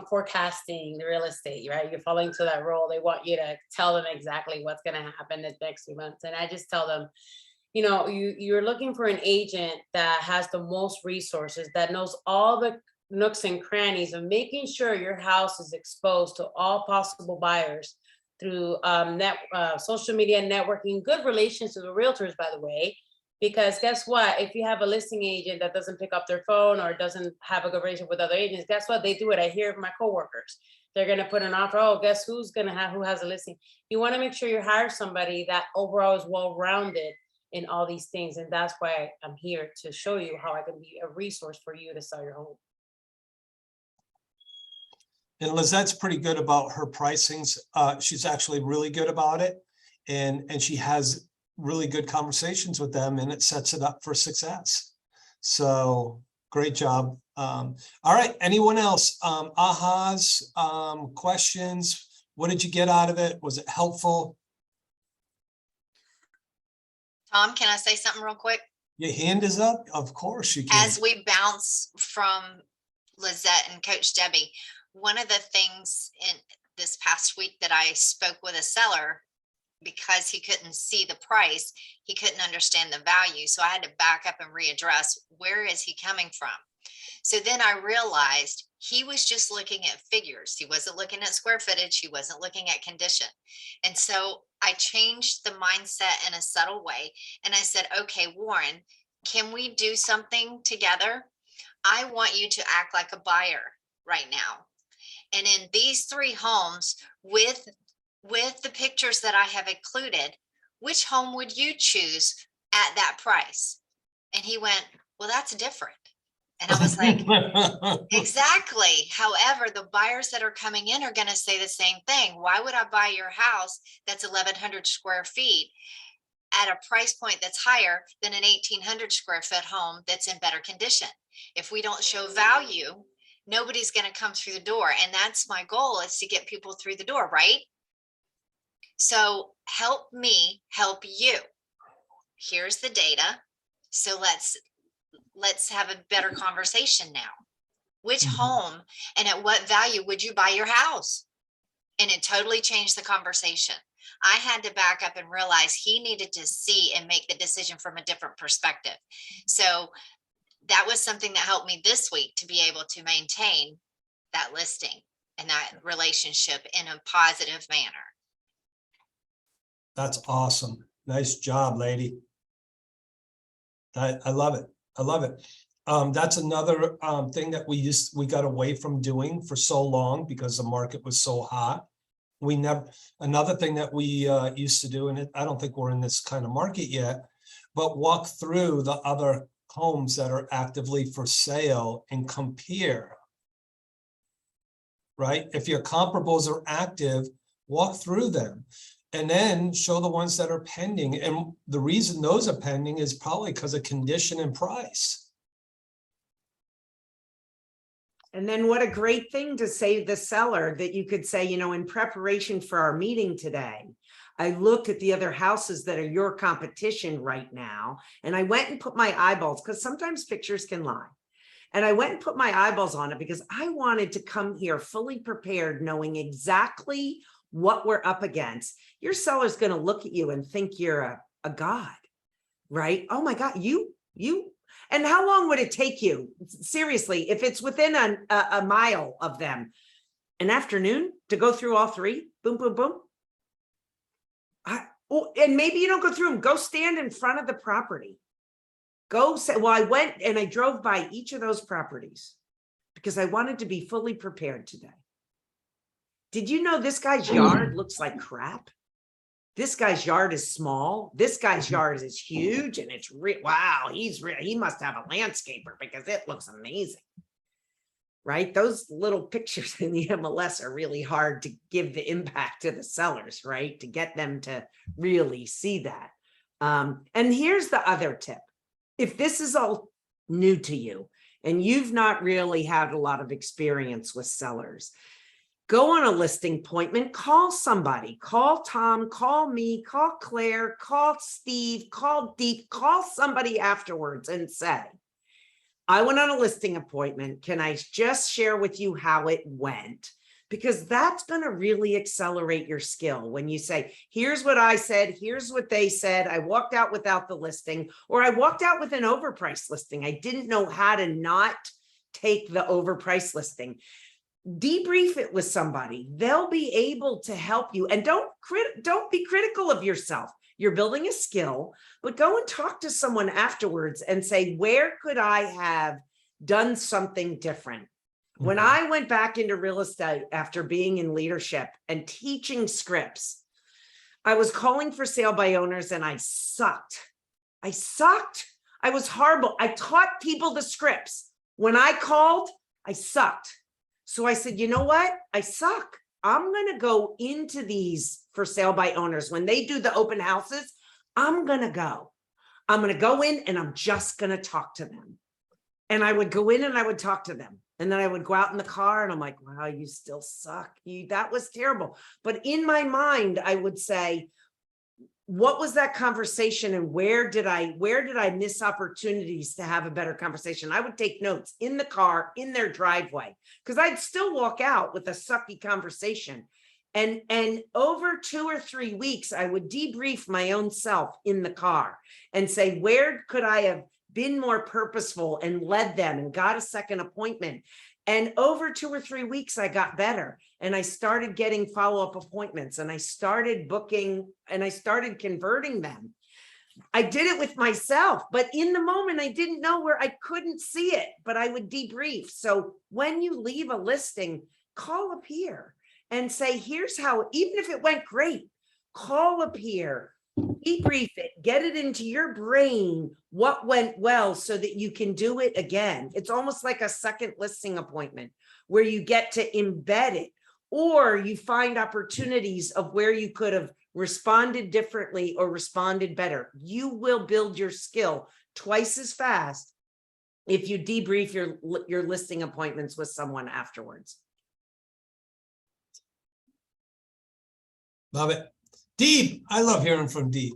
forecasting the real estate, right? You're falling into that role. They want you to tell them exactly what's going to happen the next few months. And I just tell them, you're looking for an agent that has the most resources, that knows all the nooks and crannies of making sure your house is exposed to all possible buyers through social media networking, good relations with realtors, by the way, because guess what? If you have a listing agent that doesn't pick up their phone or doesn't have a good relationship with other agents, guess what? They do it. I hear my coworkers. They're going to put an offer. Oh, guess who has a listing? You want to make sure you hire somebody that overall is well-rounded in all these things. And that's why I'm here to show you how I can be a resource for you to sell your home. And Lizette's pretty good about her pricings. She's actually really good about it. And she has really good conversations with them and it sets it up for success. So great job. All right, anyone else? Ahas, questions? What did you get out of it? Was it helpful? Tom, can I say something real quick? Your hand is up? Of course you can. As we bounce from Lizette and Coach Debbie, one of the things in this past week that I spoke with a seller, because he couldn't see the price, he couldn't understand the value. So I had to back up and readdress, where is he coming from? So then I realized he was just looking at figures. He wasn't looking at square footage. He wasn't looking at condition. And so I changed the mindset in a subtle way. And I said, okay, Warren, can we do something together? I want you to act like a buyer right now. And in these 3 homes with the pictures that I have included, which home would you choose at that price? And he went, well, that's different. And I was like, exactly. However, the buyers that are coming in are going to say the same thing. Why would I buy your house that's 1,100 square feet at a price point that's higher than an 1,800 square foot home that's in better condition? If we don't show value, nobody's going to come through the door. And that's my goal, is to get people through the door, right? So help me help you. Here's the data. So let's have a better conversation now. Which home and at what value would you buy your house? And it totally changed the conversation. I had to back up and realize he needed to see and make the decision from a different perspective. So that was something that helped me this week to be able to maintain that listing and that relationship in a positive manner. That's awesome. Nice job, lady. I love it. I love it. That's another thing that we got away from doing for so long because the market was so hot. Another thing that we used to do, and I don't think we're in this kind of market yet, but walk through the other homes that are actively for sale and compare. Right? If your comparables are active, walk through them. And then show the ones that are pending. And the reason those are pending is probably because of condition and price. And then what a great thing to say the seller that you could say, you know, in preparation for our meeting today, I looked at the other houses that are your competition right now. And I went and put my eyeballs, because sometimes pictures can lie. And I went and put my eyeballs on it because I wanted to come here fully prepared, knowing exactly what we're up against. Your seller's going to look at you and think you're a god, right? Oh my God, you, and how long would it take you? Seriously, if it's within a mile of them, an afternoon to go through all three, boom, boom, boom. And maybe you don't go through them, go stand in front of the property. Go say, well, I went and I drove by each of those properties because I wanted to be fully prepared today. Did you know this guy's yard looks like crap? This guy's yard is small. This guy's yard is huge, and it's wow. He must have a landscaper because it looks amazing, right? Those little pictures in the MLS are really hard to give the impact to the sellers, right? To get them to really see that. And here's the other tip: if this is all new to you and you've not really had a lot of experience with sellers, go on a listing appointment, call somebody, call Tom, call me, call Claire, call Steve, call Deep, call somebody afterwards and say, I went on a listing appointment. Can I just share with you how it went? Because that's going to really accelerate your skill when you say, here's what I said, here's what they said. I walked out without the listing, or I walked out with an overpriced listing. I didn't know how to not take the overpriced listing. Debrief it with somebody. They'll be able to help you. And don't be critical of yourself. You're building a skill, but go and talk to someone afterwards and say, where could I have done something different? When I went back into real estate after being in leadership and teaching scripts, I was calling for sale by owners and I sucked. I was horrible. I taught people the scripts. When I called, I sucked. So I said, you know what? I suck. I'm going to go into these for sale by owners. When they do the open houses, I'm going to go in and I'm just going to talk to them. And I would go in and I would talk to them. And then I would go out in the car and I'm like, wow, you still suck. That was terrible. But in my mind, I would say, what was that conversation and where did I miss opportunities to have a better conversation? I would take notes in the car, in their driveway, because I'd still walk out with a sucky conversation. And over 2 or 3 weeks, I would debrief my own self in the car and say, where could I have been more purposeful and led them and got a second appointment? And over 2 or 3 weeks, I got better and I started getting follow-up appointments and I started booking and I started converting them. I did it with myself, but in the moment, I didn't know where I couldn't see it, but I would debrief. So when you leave a listing, call up here and say, here's how, even if it went great, call up here. debrief it, get it into your brain, what went well so that you can do it again. It's almost like a second listing appointment where you get to embed it, or you find opportunities of where you could have responded differently or responded better. You will build your skill twice as fast if you debrief your listing appointments with someone afterwards. Love it. Deep, I love hearing from Deep.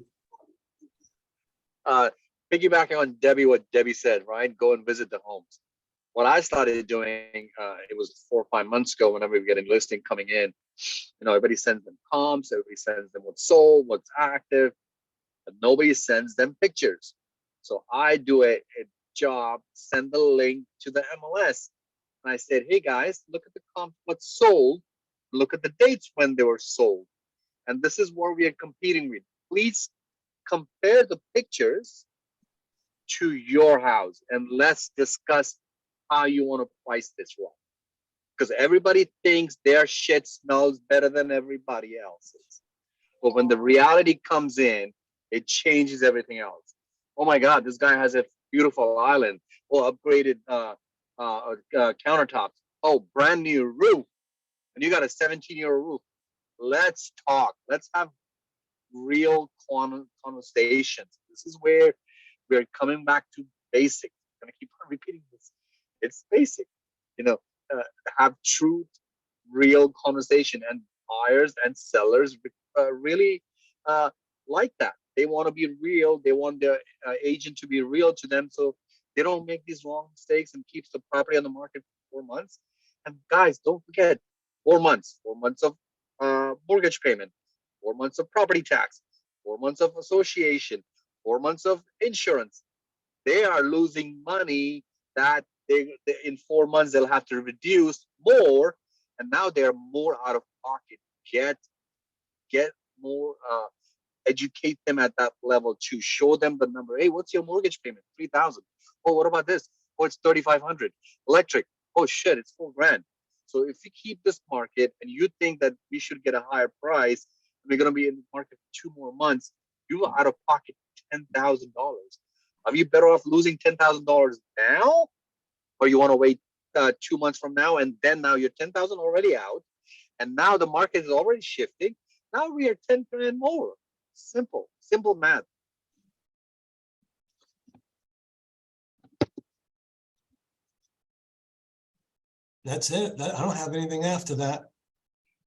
Piggybacking on Debbie, what Debbie said, right? Go and visit the homes. What I started doing, it was 4 or 5 months ago, whenever we get a listing coming in, everybody sends them comps, everybody sends them what's sold, what's active, but nobody sends them pictures. So I do a job, send the link to the MLS. And I said, hey guys, look at the comp, what's sold, look at the dates when they were sold. And this is where we are competing with. Please compare the pictures to your house and let's discuss how you want to price this one. Because everybody thinks their shit smells better than everybody else's. But when the reality comes in, it changes everything else. Oh my God, this guy has a beautiful island. Oh, upgraded countertops. Oh, brand new roof. And you got a 17-year roof. Let's talk. Let's have real conversations. This is where we're coming back to basic. I'm gonna keep on repeating this. It's basic. Have truth, real conversation, and buyers and sellers really like that. They want to be real. They want their agent to be real to them, so they don't make these wrong mistakes and keeps the property on the market for 4 months. And guys, don't forget, 4 months. 4 months of mortgage payment, 4 months of property tax, 4 months of association, 4 months of insurance. They are losing money that they in 4 months they'll have to reduce more, and now they're more out of pocket. Get more, educate them at that level to show them the number. Hey, what's your mortgage payment? 3,000. Oh, what about this? Oh, it's 3,500. Electric. Oh shit, it's $4,000. So if you keep this market and you think that we should get a higher price, and we're going to be in the market for 2 more months, you are out of pocket $10,000. Are you better off losing $10,000 now, or you want to wait 2 months from now, and then now you're 10,000 already out, and now the market is already shifting. Now we are 10 grand more. Simple math. That's it. I don't have anything after that.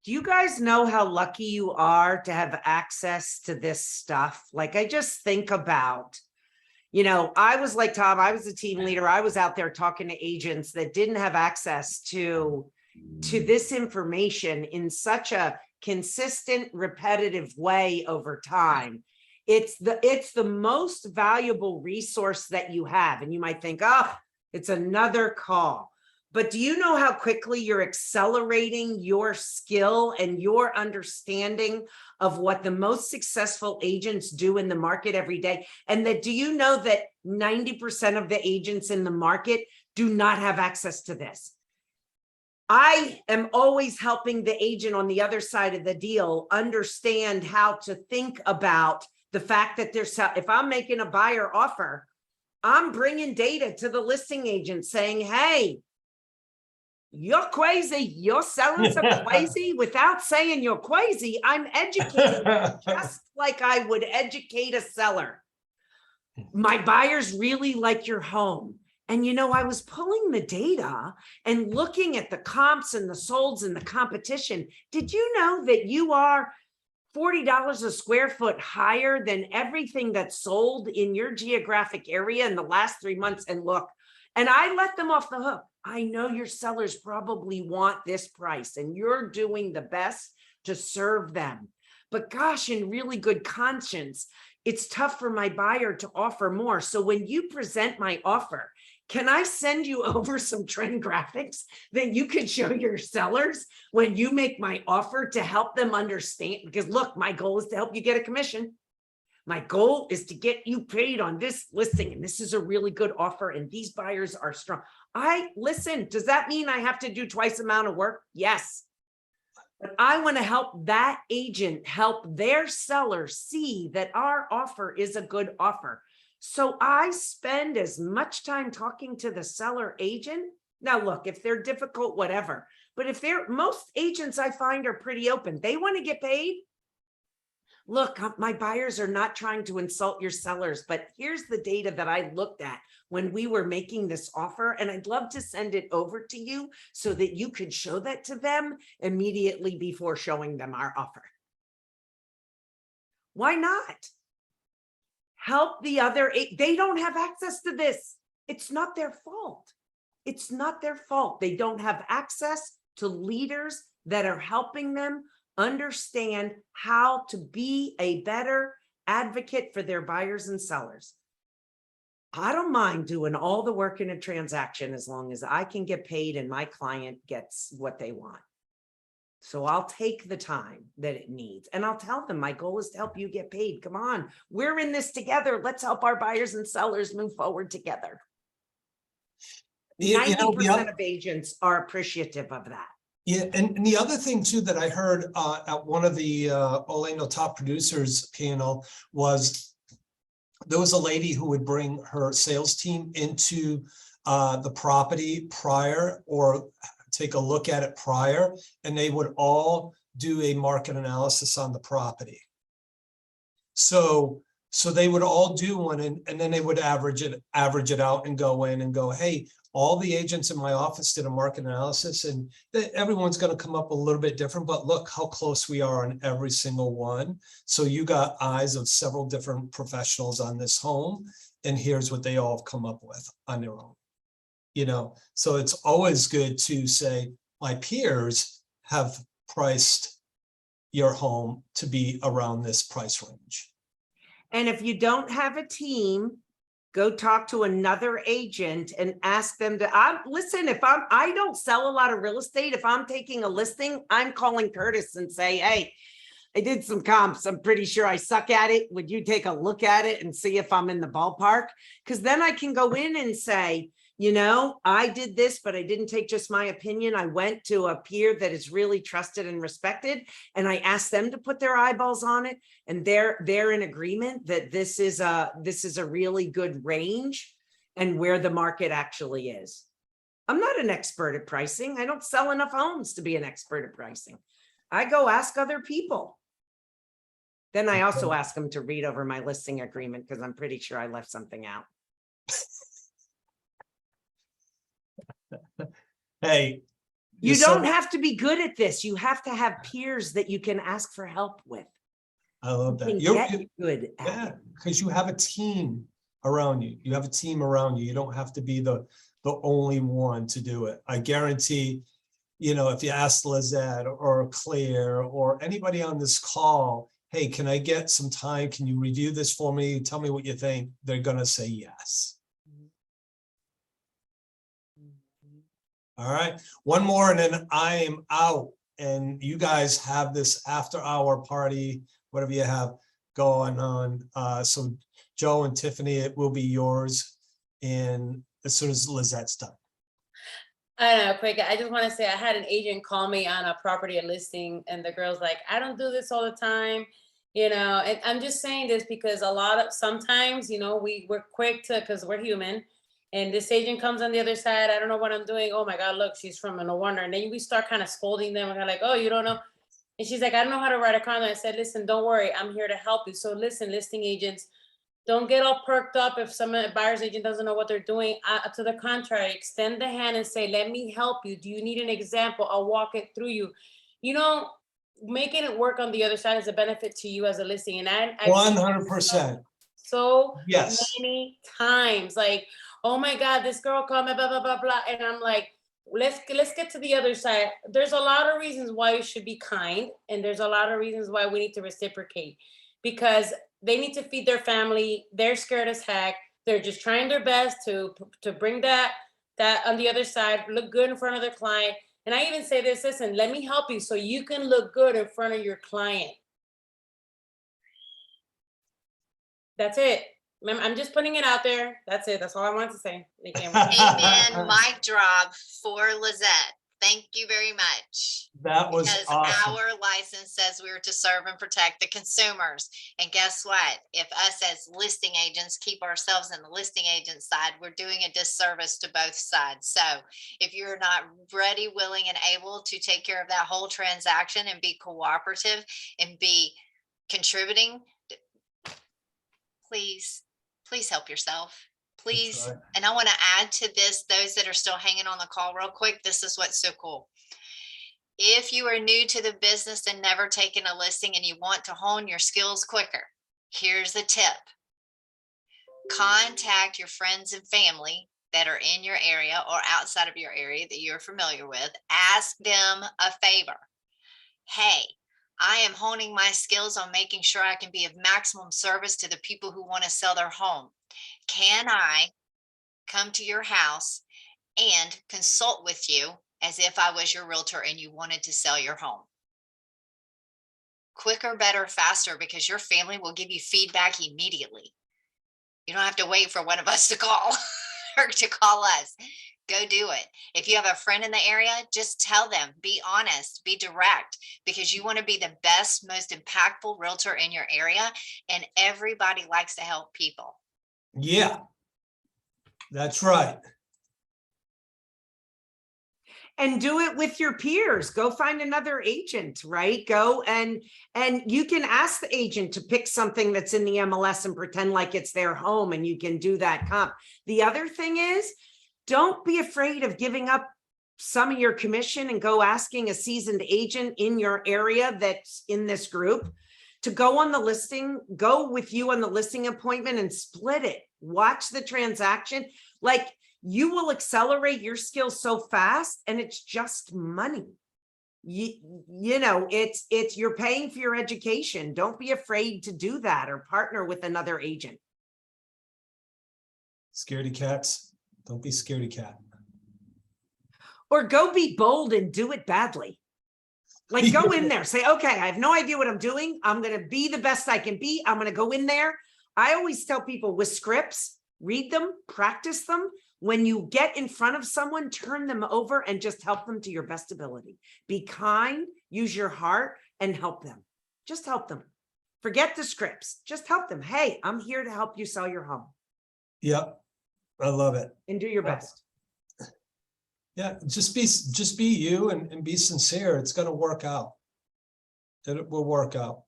Do you guys know how lucky you are to have access to this stuff? Like, I just think about, I was like Tom, I was a team leader. I was out there talking to agents that didn't have access to this information in such a consistent, repetitive way over time. It's the most valuable resource that you have. And you might think, oh, it's another call. But do you know how quickly you're accelerating your skill and your understanding of what the most successful agents do in the market every day? And do you know that 90% of the agents in the market do not have access to this? I am always helping the agent on the other side of the deal understand how to think about the fact that if I'm making a buyer offer, I'm bringing data to the listing agent saying, hey, you're crazy. You're selling some crazy. Without saying you're crazy, I'm educating you just like I would educate a seller. My buyers really like your home. And I was pulling the data and looking at the comps and the solds and the competition. Did you know that you are $40 a square foot higher than everything that's sold in your geographic area in the last 3 months? And look, and I let them off the hook. I know your sellers probably want this price and you're doing the best to serve them. But gosh, in really good conscience, it's tough for my buyer to offer more. So when you present my offer, can I send you over some trend graphics that you could show your sellers when you make my offer to help them understand? Because look, my goal is to help you get a commission. My goal is to get you paid on this listing. And this is a really good offer. And these buyers are strong. Listen, does that mean I have to do twice the amount of work? Yes. But I want to help that agent help their seller see that our offer is a good offer. So I spend as much time talking to the seller agent. Now, look, if they're difficult, whatever. But if most agents I find are pretty open, they want to get paid. Look, my buyers are not trying to insult your sellers, but here's the data that I looked at when we were making this offer, and I'd love to send it over to you so that you could show that to them immediately before showing them our offer. Why not? Help the other, they don't have access to this. It's not their fault. It's not their fault. They don't have access to leaders that are helping them understand how to be a better advocate for their buyers and sellers. I don't mind doing all the work in a transaction as long as I can get paid and my client gets what they want. So I'll take the time that it needs, and I'll tell them my goal is to help you get paid. Come on, we're in this together. Let's help our buyers and sellers move forward together. 90% of agents are appreciative of that. Yeah, and the other thing too that I heard at one of the Oleno Top Producers panel was there was a lady who would bring her sales team into the property prior or take a look at it prior, and they would all do a market analysis on the property. So they would all do one, and then they would average it out and go in and go, hey, all the agents in my office did a market analysis, and everyone's going to come up a little bit different, but look how close we are on every single one. So you got eyes of several different professionals on this home, and here's what they all have come up with on their own. You know, so it's always good to say, my peers have priced your home to be around this price range. And if you don't have a team, go talk to another agent and ask them to, listen, if I don't sell a lot of real estate, if I'm taking a listing, I'm calling Curtis and say, hey, I did some comps. I'm pretty sure I suck at it. Would you take a look at it and see if I'm in the ballpark? Because then I can go in and say, you know, I did this, but I didn't take just my opinion. I went to a peer that is really trusted and respected, and I asked them to put their eyeballs on it, and they're in agreement that this is a really good range and where the market actually is. I'm not an expert at pricing. I don't sell enough homes to be an expert at pricing. I go ask other people. Then I also ask them to read over my listing agreement because I'm pretty sure I left something out. Hey, you don't have to be good at this. You have to have peers that you can ask for help with. I love that. You're good at Yeah, it. because you have a team around you. You have a team around you. You don't have to be the only one to do it. I guarantee, you know, if you ask Lizette or Claire or anybody on this call, hey, can I get some time? Can you review this for me? Tell me what you think. They're going to say yes. All right, one more and then I am out, and you guys have this after hour party, whatever you have going on. So Joe and Tiffany, it will be yours. And as soon as Lizette's done. I don't know, quick. I just want to say I had an agent call me on a property listing, and the girl's like, I don't do this all the time, you know. And I'm just saying this because sometimes, you know, we're quick to, because we're human. And this agent comes on the other side. I don't know what I'm doing. Oh my God, look, she's from a no wonder. And then we start kind of scolding them. We're kind of like, oh, you don't know. And she's like, I don't know how to write a comment. I said, listen, don't worry. I'm here to help you. So listen, listing agents, don't get all perked up if some buyer's agent doesn't know what they're doing. To the contrary, extend the hand and say, let me help you. Do you need an example? I'll walk it through you. You know, making it work on the other side is a benefit to you as a listing. And I 100%. So yes. many times, like, oh my God, this girl called me, blah, blah, blah, blah. And I'm like, let's get to the other side. There's a lot of reasons why you should be kind. And there's a lot of reasons why we need to reciprocate, because they need to feed their family. They're scared as heck. They're just trying their best to bring that on the other side, look good in front of their client. And I even say this, listen, let me help you so you can look good in front of your client. That's it. I'm just putting it out there. That's it. That's all I wanted to say. Amen. Mic drop for Lizette. Thank you very much. That was Because awesome. our license says we are to serve and protect the consumers. And guess what? If us as listing agents keep ourselves in the listing agent side, we're doing a disservice to both sides. So if you're not ready, willing, and able to take care of that whole transaction and be cooperative and be contributing, please help yourself. Please. right. And I want to add to this, those that are still hanging on the call real quick, this is what's so cool. If you are new to the business and never taken a listing and you want to hone your skills quicker, here's a tip. Contact your friends and family that are in your area or outside of your area that you're familiar with. Ask them a favor. Hey, I am honing my skills on making sure I can be of maximum service to the people who want to sell their home. Can I come to your house and consult with you as if I was your realtor and you wanted to sell your home? Quicker, better, faster, because your family will give you feedback immediately. You don't have to wait for one of us to call or to call us. Go do it. If you have a friend in the area, just tell them, be honest, be direct, because you want to be the best, most impactful realtor in your area. And everybody likes to help people. Yeah. That's right. And do it with your peers. Go find another agent, right? Go and you can ask the agent to pick something that's in the MLS and pretend like it's their home, and you can do that comp. The other thing is, don't be afraid of giving up some of your commission and go asking a seasoned agent in your area that's in this group to go on the listing, go with you on the listing appointment and split it. Watch the transaction. Like, you will accelerate your skills so fast, and it's just money. You know, it's you're paying for your education. Don't be afraid to do that or partner with another agent. Scaredy cats. Don't be scaredy cat. Or go be bold and do it badly. Like, go in there, say, okay, I have no idea what I'm doing. I'm going to be the best I can be. I'm going to go in there. I always tell people with scripts, read them, practice them. When you get in front of someone, turn them over and just help them to your best ability. Be kind, use your heart, and help them. Just help them. Forget the scripts. Just help them. Hey, I'm here to help you sell your home. Yep. I love it. And do your best. Yeah, just be you and be sincere. It's going to work out. It will work out.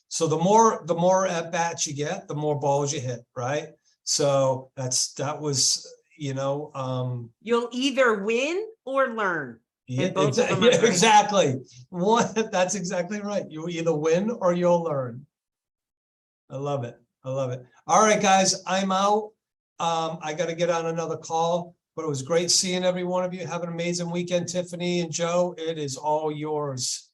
So the more at bats you get, the more balls you hit, right? So that was, you know, You'll either win or learn. yeah, And both of them are great. exactly. That's exactly right. You either win or you'll learn. I love it. I love it. All right, guys, I'm out. I got to get on another call, but it was great seeing every one of you. Have an amazing weekend, Tiffany and Joe. It is all yours.